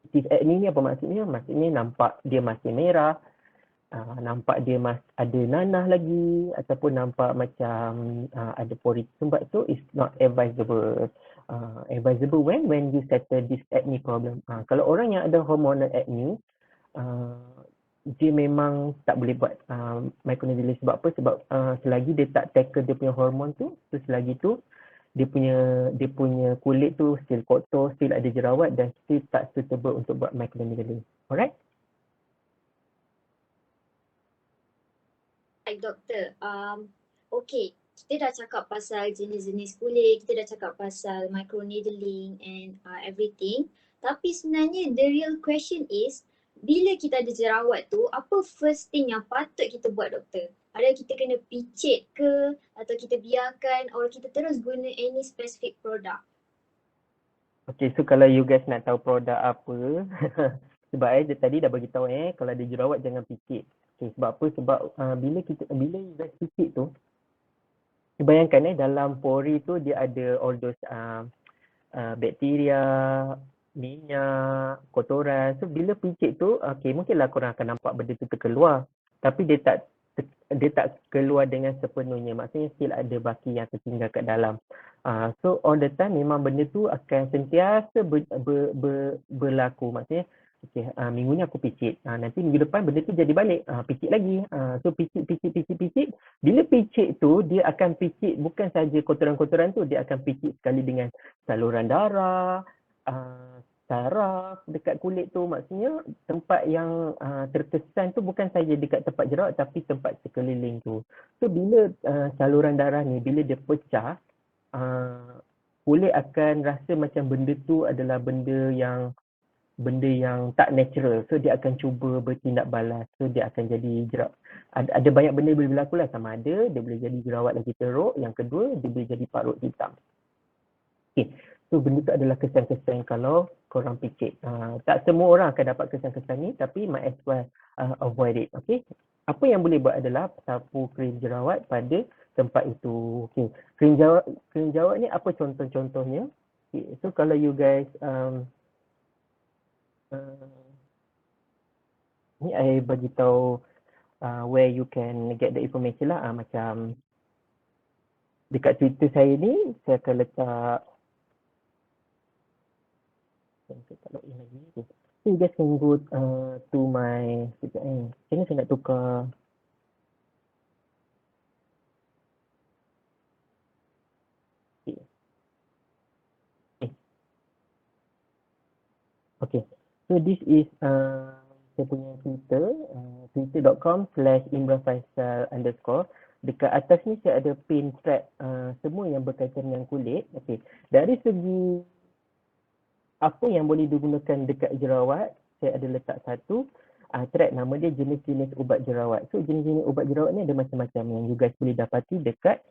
Active acne ni apa maksudnya? Maksudnya nampak dia masih merah, nampak dia ada nanah lagi ataupun nampak macam ada pori tersumbat. So it's not advisable. Advisable when you settle this acne problem. Kalau orang yang ada hormonal acne, dia memang tak boleh buat microneedling. Sebab apa? Sebab selagi dia tak tackle dia punya hormon tu, selagi tu dia punya kulit tu still kotor, still ada jerawat dan still tak suitable untuk buat microneedling. Alright? Doktor, okay, kita dah cakap pasal jenis-jenis kulit, kita dah cakap pasal microneedling and everything. Tapi sebenarnya the real question is, bila kita ada jerawat tu, apa first thing yang patut kita buat, doktor? Ada kita kena picit ke atau kita biarkan atau kita terus guna any specific produk? Okay, so kalau you guys nak tahu produk apa, sebab dia tadi dah bagi tahu kalau ada jerawat jangan picit. Okay, sebab apa? Sebab bila you guys picit tu, bayangkan dalam pori tu dia ada all those bakteria, minyak, kotoran. So bila picit tu, okay, mungkinlah korang akan nampak benda tu terkeluar. Tapi dia tak keluar dengan sepenuhnya. Maksudnya still ada baki yang tertinggal kat dalam. So all the time memang benda tu akan sentiasa berlaku. Maksudnya okay, minggu ni aku picit. Nanti minggu depan benda tu jadi balik. Picit lagi. So picit. Bila picit tu, dia akan picit bukan saja kotoran-kotoran tu. Dia akan picit sekali dengan saluran darah, saraf dekat kulit tu. Maksudnya tempat yang terkesan tu bukan saja dekat tempat jerawat tapi tempat sekeliling tu. So bila saluran darah ni, bila dia pecah, kulit akan rasa macam benda tu adalah benda yang tak natural. So dia akan cuba bertindak balas. So dia akan jadi ada banyak benda boleh berlaku lah. Sama ada dia boleh jadi jerawat lagi teruk. Yang kedua, dia boleh jadi parut hitam. Okay. So benda tu adalah kesan-kesan kalau korang fikir. Tak semua orang akan dapat kesan-kesan ni, tapi might as well avoid it. Okay. Apa yang boleh buat adalah sapu krim jerawat pada tempat itu. Okay. Krim jerawat ni apa contoh-contohnya? Okay. So kalau you guys ni I bagi tahu where you can get the information lah. Macam dekat Twitter saya ni, saya akan letak, saya tak login lagi. Okay. So you guys can go to my, sekejap ni, macam mana saya nak tukar? Okay. Okay. So this is saya punya Twitter, twitter.com/imranfaisal_. Dekat atas ni saya ada pin track semua yang berkaitan dengan kulit. Okay. Dari segi apa yang boleh digunakan dekat jerawat, saya ada letak satu track, nama dia jenis-jenis ubat jerawat. So jenis-jenis ubat jerawat ni ada macam-macam yang you guys boleh dapati dekat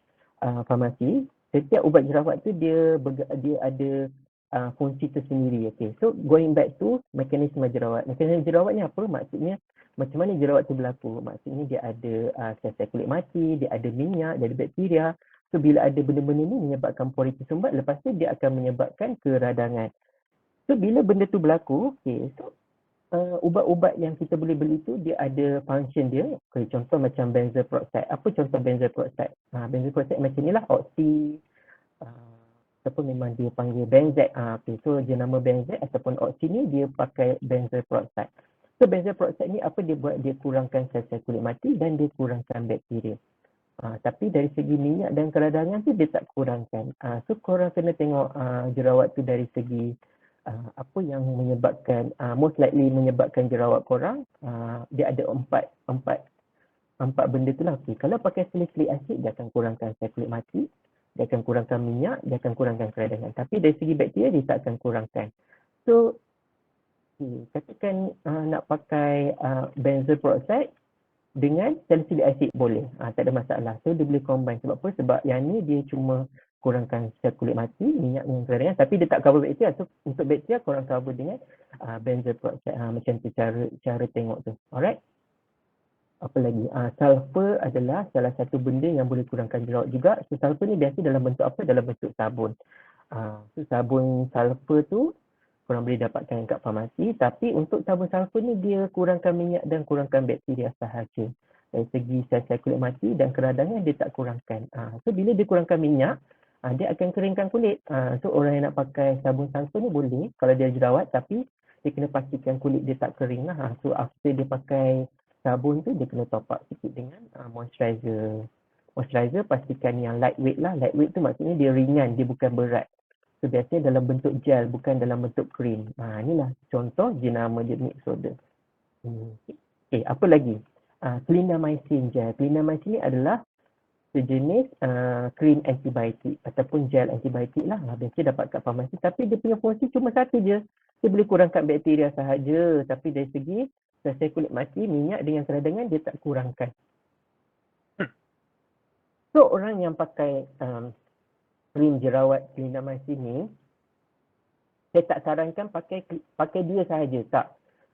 farmasi. Setiap ubat jerawat tu dia ada fungsi tersendiri. Okay. So going back to mekanisme jerawat. Mekanisme jerawat ni apa? Maksudnya macam mana jerawat tu berlaku? Maksudnya dia ada sel-sel kulit mati, dia ada minyak, dia ada bakteria. So bila ada benda-benda ni menyebabkan pori tersumbat, lepas tu dia akan menyebabkan keradangan. So bila benda tu berlaku, okay, so ubat-ubat yang kita boleh beli tu dia ada function dia. Okay, contoh macam benzoyl peroxide. Apa contoh benzoyl peroxide? Benzoyl peroxide macam ni lah, oxy, ataupun memang dia panggil benzoate. Okay, so jenama benzoate ataupun oxy ni dia pakai benzoyl peroxide. So benzoyl peroxide ni apa dia buat? Dia kurangkan sel-sel kulit mati dan dia kurangkan bakteria. Tapi dari segi minyak dan keradangan tu dia tak kurangkan. So korang kena tengok jerawat tu dari segi apa yang menyebabkan most likely menyebabkan jerawat korang. Dia ada empat benda tu lah. Okay. Kalau pakai salicylic acid dia akan kurangkan sel kulit mati, dia akan kurangkan minyak, dia akan kurangkan keradangan. Tapi dari segi bakteria dia tak akan kurangkan. So katakan nak pakai benzoyl peroxide dengan salicylic acid boleh, tak ada masalah. So dia boleh combine. Sebab apa? Sebab yang ni dia cuma kurangkan sel kulit mati, minyak dengan keradangan, tapi dia tak cover bakteria. So untuk bakteria korang cover dengan benzoyl peroxide. Macam tu cara tengok tu. Alright. Apa lagi? Sulfur adalah salah satu benda yang boleh kurangkan jerawat juga. So sulfur ni biasa dalam bentuk apa? Dalam bentuk sabun. So sabun sulfur tu korang boleh dapatkan kat farmasi, tapi untuk sabun sulfur ni dia kurangkan minyak dan kurangkan bakteria sahaja. Dari segi sel-sel kulit mati dan keradangan dia tak kurangkan. So bila dia kurangkan minyak, dia akan keringkan kulit. So orang yang nak pakai sabun sulfur ni boleh kalau dia jerawat, tapi dia kena pastikan kulit dia tak kering lah. So after dia pakai sabun tu dia kena top up sikit dengan moisturizer. Moisturizer pastikan yang lightweight lah. Lightweight tu maksudnya dia ringan, dia bukan berat. So biasanya dalam bentuk gel, bukan dalam bentuk krim. Inilah contoh jenama dia Nixoderm. Okay, apa lagi? Clindamycin gel. Clindamycin ni adalah sejenis krim antibiotik ataupun gel antibiotik lah. Biasanya dapat kat farmasi, tapi dia punya fungsi cuma satu je. Dia boleh kurangkan bakteria sahaja, tapi dari segi sel kulit mati, minyak dengan keradangan dia tak kurangkan. So orang yang pakai krim jerawat clindamycin ni, saya tak sarankan pakai dia sahaja, tak.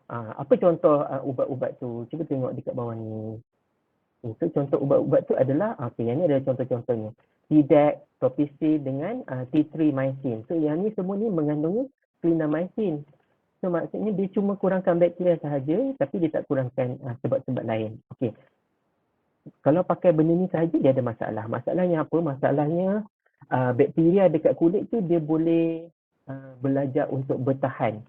Apa contoh ubat-ubat tu? Cuba tengok dekat bawah ni. So contoh ubat-ubat tu adalah, yang ni adalah contoh-contohnya. Tdap, Topicil dengan T3-mycin. So yang ni semua ni mengandungi clindamycin. So maksudnya dia cuma kurangkan bakteria sahaja, tapi dia tak kurangkan sebab-sebab lain. Okey. Kalau pakai benda ni sahaja dia ada masalah. Masalahnya apa? Masalahnya bakteria dekat kulit tu dia boleh belajar untuk bertahan.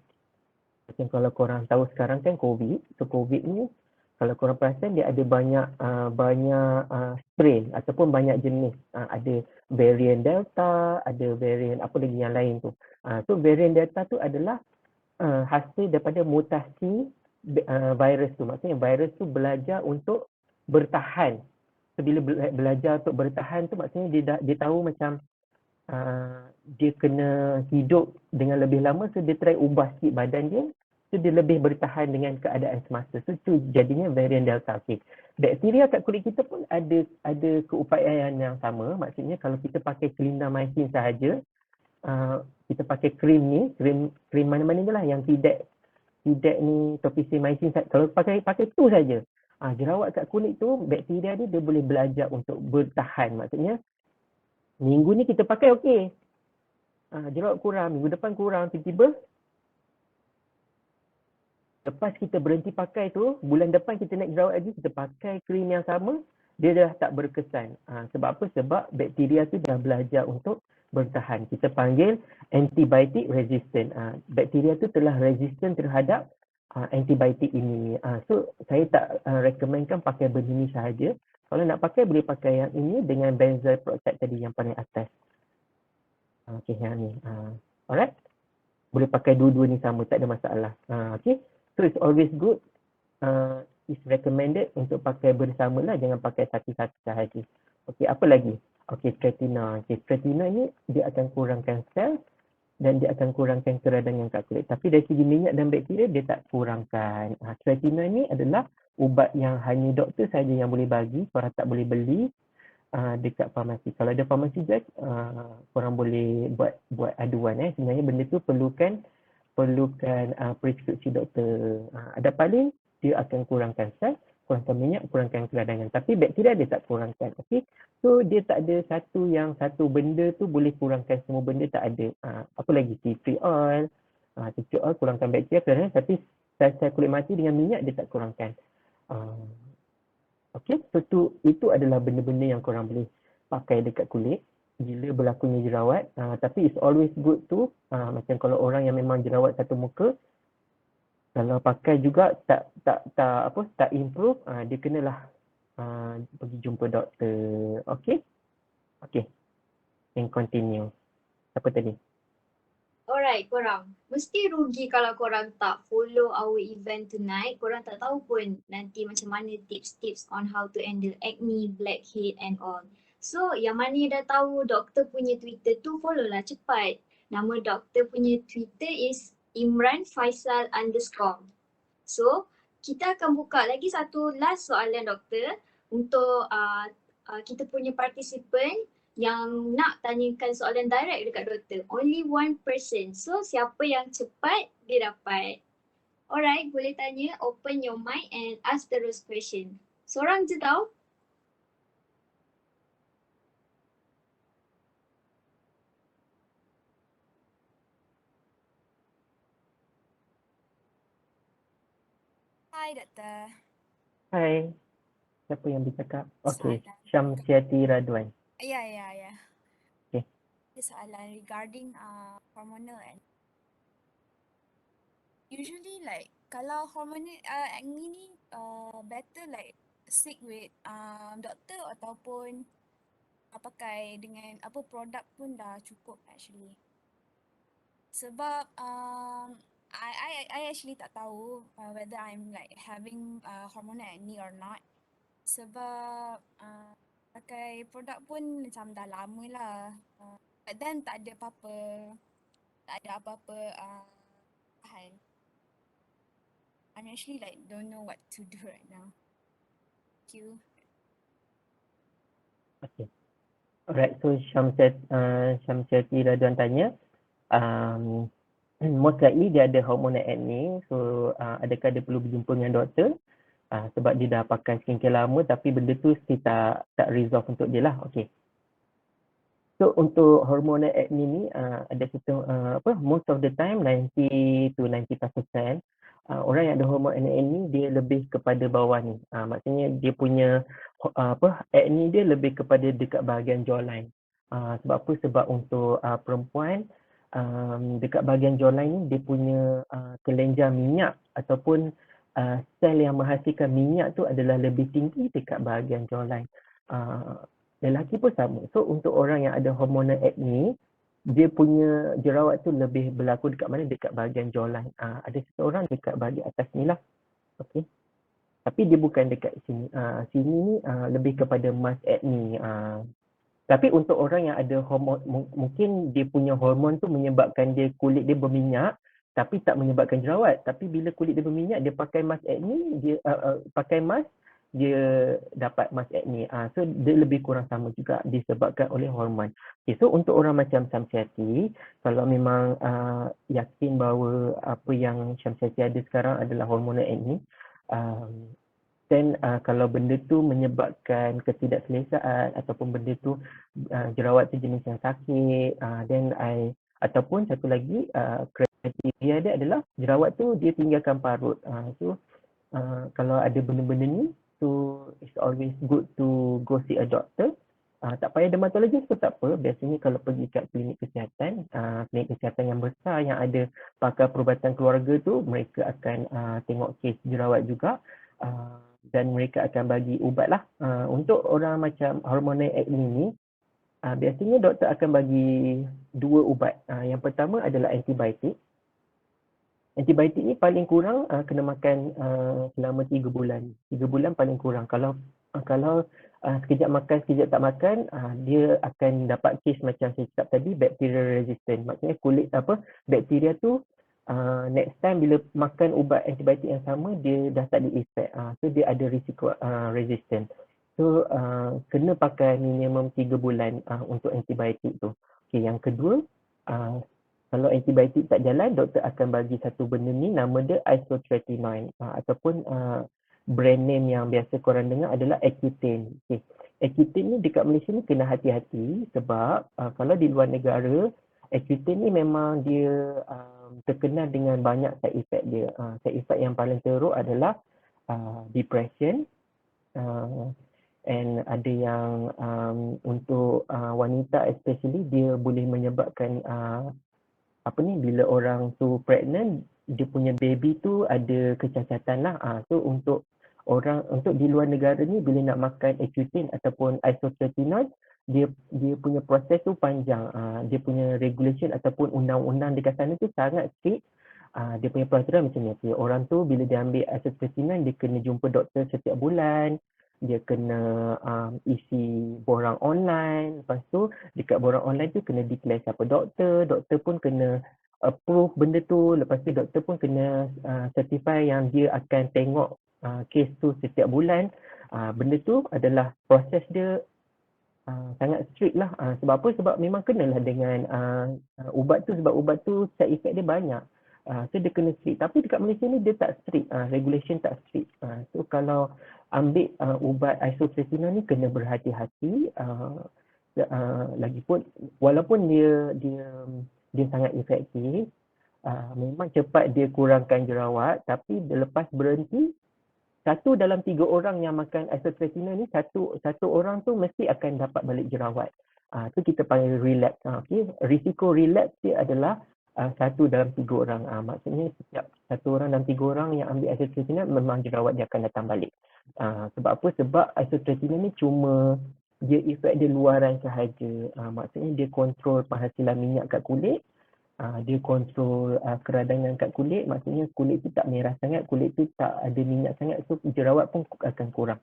Macam kalau korang tahu sekarang kan COVID. So COVID ni kalau korang perasan dia ada banyak strain ataupun banyak jenis. Ada varian Delta, ada varian apa lagi yang lain tu. So varian Delta tu adalah hasil daripada mutasi virus tu. Maksudnya virus tu belajar untuk bertahan. So bila belajar untuk bertahan tu maksudnya dia tahu macam dia kena hidup dengan lebih lama, so dia try ubah sikit badan dia, so dia lebih bertahan dengan keadaan semasa. So tu jadinya varian Delta. Okay. Bakteria kat kulit kita pun ada keupayaan yang sama. Maksudnya kalau kita pakai clindamycin sahaja, kita pakai krim mana-mana ni lah yang tidak ni topicillin, kalau pakai tu saja, jerawat kat kulit tu, bakteria dia boleh belajar untuk bertahan. Maksudnya minggu ni kita pakai okey, jerawat kurang, minggu depan kurang, tiba-tiba lepas kita berhenti pakai tu, bulan depan kita naik jerawat lagi, kita pakai krim yang sama, dia dah tak berkesan. Sebab apa? Sebab bakteria tu dah belajar untuk bertahan. Kita panggil antibiotic resistant. Bakteria tu telah resistant terhadap antibiotik ini. So saya tak recommendkan pakai benda ni sahaja. Kalau nak pakai, boleh pakai yang ini dengan benzoyl peroxide tadi yang paling atas. Okay, yang ni. Alright? Boleh pakai dua-dua ni sama, tak ada masalah. Okay? So it's always good, it's recommended untuk pakai bersama lah, jangan pakai satu-satu sahaja. Okay, apa lagi? Okay, stratina. Okay, stratina ni dia akan kurangkan sel dan dia akan kurangkan keradangan kat kulit. Tapi dari segi minyak dan bakteria, dia tak kurangkan. Stratina ni adalah ubat yang hanya doktor saja yang boleh bagi, korang tak boleh beli dekat farmasi. Kalau ada farmasi guys, korang boleh buat aduan. Sebenarnya benda tu perlukan preskripsi doktor. Ada paling dia akan kurangkan sel, kurangkan minyak, kurangkan keradangan. Tapi bakteria dia tak kurangkan. Okay? So dia tak ada satu benda tu boleh kurangkan semua benda, tak ada. Apa lagi? Tea tree oil. Tea tree oil kurangkan bakteria, keradangan, tapi sel kulit mati dengan minyak dia tak kurangkan. Okay, so itu adalah benda-benda yang korang boleh pakai dekat kulit bila berlakunya jerawat. Tapi it's always good tu, macam kalau orang yang memang jerawat satu muka, kalau pakai juga tak improve, dia kenalah pergi jumpa doktor. Okay? Okay. And continue. Apa tadi? Alright, korang. Mesti rugi kalau korang tak follow our event tonight. Korang tak tahu pun nanti macam mana tips-tips on how to handle acne, blackhead and all. So, yang mana yang dah tahu doktor punya Twitter tu, follow lah cepat. Nama doktor punya Twitter is Imran Faisal _ So, kita akan buka lagi satu last soalan doktor untuk kita punya participant yang nak tanyakan soalan direct dekat doktor. Only one person. So, siapa yang cepat, dia dapat. Alright, boleh tanya, open your mic and ask the first question. Seorang je tau. Hai doktor. Hai. Siapa yang bercakap? Okay, Soalan. Syamsiati Radwan. Ya. Okay. Ada soalan regarding hormonal and usually like kalau hormonal acne ni better like stick with doktor ataupun pakai dengan apa produk pun dah cukup actually. Sebab I actually tak tahu whether I'm like having hormonal acne or not. Sebab pakai produk pun macam dah lama lah. But then tak ada apa-apa bahan. I'm actually like don't know what to do right now. Thank you. Okay. Alright, so Syamsiati Radwan tanya, most likely dia ada hormonal acne, so adakah dia perlu berjumpa dengan doktor? Sebab dia dah pakai skincare lama tapi benda tu still tak resolve untuk dia lah. Okay. So untuk hormonal acne ni ada satu most of the time 90 to 95% orang yang ada hormonal acne dia lebih kepada bawah ni. Maksudnya dia punya acne dia lebih kepada dekat bahagian jawline. Sebab apa? Sebab untuk perempuan dekat bahagian jawline ni dia punya kelenjar minyak ataupun sel yang menghasilkan minyak tu adalah lebih tinggi dekat bahagian jawline. Lelaki pun sama. So untuk orang yang ada hormonal acne, dia punya jerawat tu lebih berlaku dekat mana? Dekat bahagian jawline. Ada seseorang dekat bahagian atas ni lah. Okay. Tapi dia bukan dekat sini. Sini ni lebih kepada mask acne. Tapi untuk orang yang ada hormon, mungkin dia punya hormon tu menyebabkan dia kulit dia berminyak tapi tak menyebabkan jerawat. Tapi bila kulit dia berminyak, dia pakai mask acne, dia pakai mask, dia dapat mask acne. So dia lebih kurang sama juga disebabkan oleh hormon. Okay, so untuk orang macam Syamsiati, kalau memang yakin bahawa apa yang Syamsiati ada sekarang adalah hormonal acne, then kalau benda tu menyebabkan ketidakselesaan ataupun benda tu jerawat tu jenis yang sakit, then ataupun satu lagi kriteria dia adalah jerawat tu dia tinggalkan parut. So kalau ada benda-benda ni, so it's always good to go see a doctor. Tak payah dermatologis pun tak apa. Biasanya kalau pergi kat klinik kesihatan yang besar yang ada pakar perubatan keluarga tu, mereka akan tengok kes jerawat juga. Dan mereka akan bagi ubat lah. Untuk orang macam hormonal acne ni, biasanya doktor akan bagi 2 ubat. Yang pertama adalah antibiotik. Antibiotik ni paling kurang kena makan selama 3 bulan. 3 bulan paling kurang. Kalau sekejap makan, sekejap tak makan, dia akan dapat kes macam saya cakap tadi, bacterial resistant. Maksudnya bakteria tu next time bila makan ubat antibiotik yang sama, dia dah tak ada effect. So dia ada risiko resistant. So kena pakai minimum 3 bulan untuk antibiotik tu. Okay, yang kedua, kalau antibiotik tak jalan, doktor akan bagi satu benda ni, nama dia isotretinoin ataupun brand name yang biasa korang dengar adalah Accutane. Okay. Accutane ni dekat Malaysia ni kena hati-hati sebab kalau di luar negara, Accutane ni memang dia terkenal dengan banyak side effect dia. Side effect yang paling teruk adalah depression, and ada yang untuk wanita especially dia boleh menyebabkan bila orang tu pregnant, dia punya baby tu ada kecacatan lah. So untuk di luar negara ni bila nak makan Accutane ataupun isotretinoin, dia punya proses tu panjang. Dia punya regulation ataupun undang-undang dekat sana tu sangat strict. Dia punya peraturan macam ni. Okay, orang tu bila dia ambil isotretinoin, dia kena jumpa doktor setiap bulan. Dia kena isi borang online. Lepas tu dekat borang online tu kena declare siapa doktor. Doktor pun kena approve benda tu. Lepas tu doktor pun kena certify yang dia akan tengok kes tu setiap bulan. Benda tu adalah proses dia sangat strict lah. Sebab apa? Sebab memang kenalah dengan ubat tu. Sebab ubat tu side effect dia banyak. So dia kena strict. Tapi dekat Malaysia ni dia tak strict. Regulation tak strict. So kalau ambil ubat isotretinoin ni kena berhati-hati. Lagipun walaupun dia sangat efektif, memang cepat dia kurangkan jerawat, tapi lepas berhenti, 1 dalam 3 orang yang makan isotretinoin ni, satu orang tu mesti akan dapat balik jerawat. Tu kita panggil relapse. Okay. Risiko relapse dia adalah 1 dalam 3 orang. Maksudnya setiap 1 orang dalam 3 orang yang ambil isotretinoin memang jerawat dia akan datang balik. Sebab apa? Sebab isotretinoin ni cuma dia efek dia luaran sahaja. Maksudnya dia kontrol penghasilan minyak kat kulit. Dia kontrol keradangan kat kulit. Maksudnya kulit tu tak merah sangat, kulit tu tak ada minyak sangat. So jerawat pun akan kurang.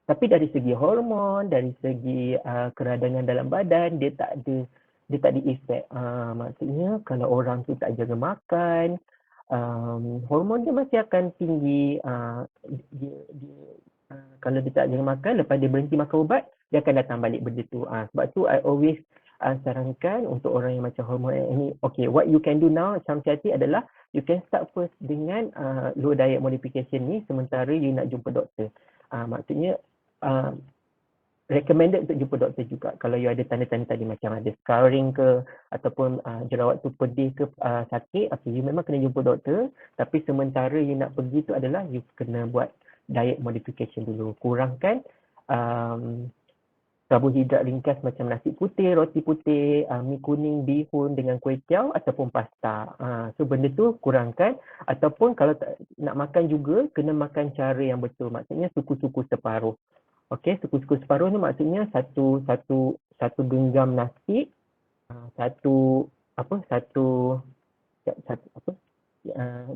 Tapi dari segi hormon, dari segi keradangan dalam badan, dia tak ada efek. Maksudnya kalau orang tu tak jaga makan, hormon dia masih akan tinggi. Kalau dia tak jaga makan, lepas dia berhenti makan ubat, dia akan datang balik benda tu. Sebab tu I always sarankan untuk orang yang macam hormon ini, okay, what you can do now, Syamsiati, adalah you can start first dengan low diet modification ni sementara you nak jumpa doktor. Maksudnya recommended untuk jumpa doktor juga kalau you ada tanda-tanda tadi macam ada scarring ke ataupun jerawat tu pedih ke sakit, okay, you memang kena jumpa doktor. Tapi sementara you nak pergi tu adalah you kena buat diet modification dulu. Kurangkan karbohidrat ringkas macam nasi putih, roti putih, mi kuning, bihun dengan kuih tiaw ataupun pasta. So benda tu kurangkan, ataupun kalau nak makan juga kena makan cara yang betul. Maksudnya suku-suku separuh. Okey, suku-suku separuh ni maksudnya satu genggam nasi,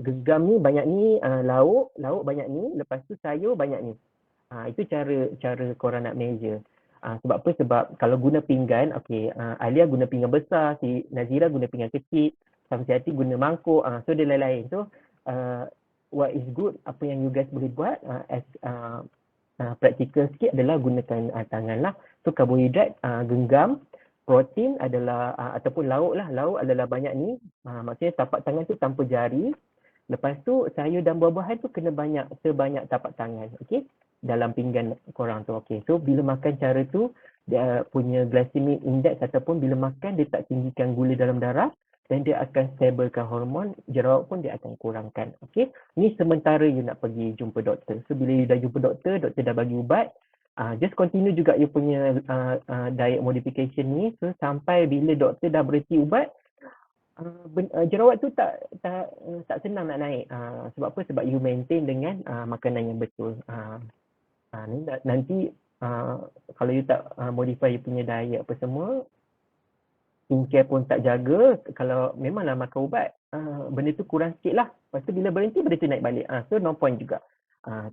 genggam ni banyak ni, lauk banyak ni, lepas tu sayur banyak ni. Itu cara korang nak measure. Sebab apa? Sebab kalau guna pinggan, Alia guna pinggan besar, si Nazira guna pinggan kecil, Samsiati guna mangkuk, so dia lain-lain. So what is good, apa yang you guys boleh buat as practical sikit adalah gunakan tangan lah. So karbohidrat genggam, protein adalah ataupun lauk lah. Lauk adalah banyak ni. Maksudnya tapak tangan tu tanpa jari. Lepas tu sayur dan buah-buahan tu kena banyak, sebanyak tapak tangan. Okey. Dalam pinggan korang tu. Okey. So bila makan cara tu, dia punya glycemic index ataupun bila makan dia tak tinggikan gula dalam darah dan dia akan stablekan hormon, jerawat pun dia akan kurangkan. Okey. Ni sementara you nak pergi jumpa doktor. So bila you dah jumpa doktor, doktor dah bagi ubat, just continue juga you punya diet modification ni. So sampai bila doktor dah berhenti ubat, jerawat tu tak senang nak naik. Sebab apa? Sebab you maintain dengan makanan yang betul. Nanti kalau you tak modify you punya diet apa semua, skincare pun tak jaga, kalau memanglah makan ubat, benda tu kurang sikit lah. Lepas tu bila berhenti, benda tu naik balik. So no point juga.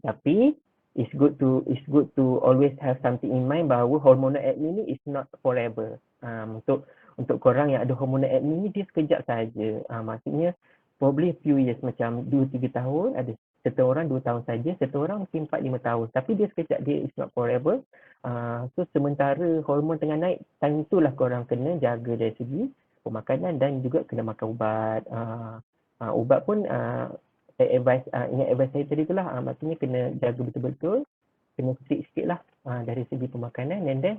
Tapi it's good to always have something in mind bahawa hormonal acne ni is not forever. Untuk korang yang ada hormonal acne ni, dia sekejap saja. Maksudnya probably few years, macam 2-3 tahun, ada setengah orang 2 tahun saja, setengah orang mungkin 4-5 tahun. Tapi dia sekejap, dia is not forever. So sementara hormon tengah naik, time itulah korang kena jaga dari segi pemakanan dan juga kena makan ubat. Ubat pun saya advise, ingat advice saya tadi tu lah, maksudnya kena jaga betul-betul, kena strict sikit lah dari segi pemakanan, and then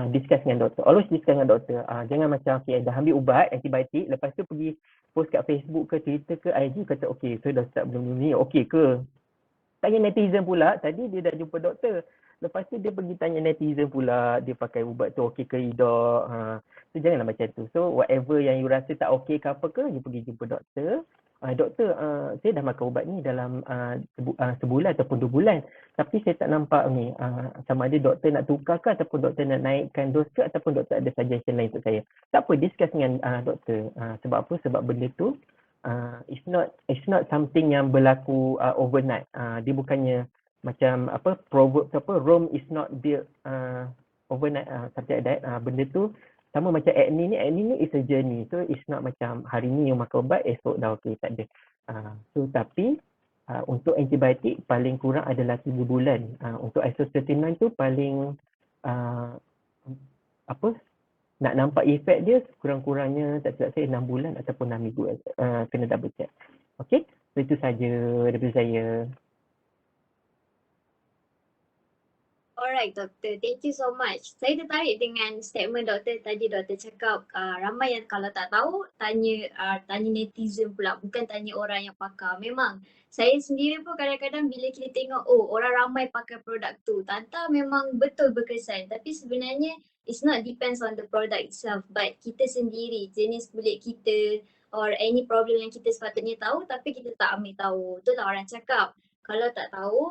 discuss dengan doktor. Always discuss dengan doktor. Jangan macam dah ambil ubat, antibiotik, lepas tu pergi post kat Facebook ke Twitter ke IG, kata so dah start belum ni, ke? Tanya netizen pula, tadi dia dah jumpa doktor. Lepas tu dia pergi tanya netizen pula, dia pakai ubat tu okey ke tidak. So janganlah macam tu. So whatever yang you rasa tak okey ke apa ke, you pergi jumpa doktor. Doktor, saya dah makan ubat ni dalam sebulan ataupun 2 bulan. Tapi saya tak nampak ni, sama ada doktor nak tukar ke ataupun doktor nak naikkan dos ke ataupun doktor ada suggestion lain untuk saya. Tak apa, discuss dengan doktor. Sebab apa? Sebab benda tu it's not something yang berlaku overnight. Dia bukannya macam proverb Rome is not built overnight, something like that. Benda tu sama macam acne ni is a journey. So it's not macam hari ni you makan ubat, esok dah okey, tak ada. So tapi untuk antibiotik paling kurang adalah 3 bulan. Untuk isotretinoin tu paling nak nampak efek dia kurang-kurangnya tak silap saya 6 bulan ataupun 6 minggu. Kena double check. Okey, so itu saja daripada saya. Alright, doktor. Thank you so much. Saya tertarik dengan statement doktor tadi. Doktor cakap ramai yang kalau tak tahu, tanya netizen pula. Bukan tanya orang yang pakar. Memang saya sendiri pun kadang-kadang bila kita tengok, orang ramai pakai produk tu. Tanta memang betul berkesan. Tapi sebenarnya, it's not depends on the product itself. But kita sendiri, jenis kulit kita or any problem yang kita sepatutnya tahu tapi kita tak ambil tahu. Itulah orang cakap. Kalau tak tahu,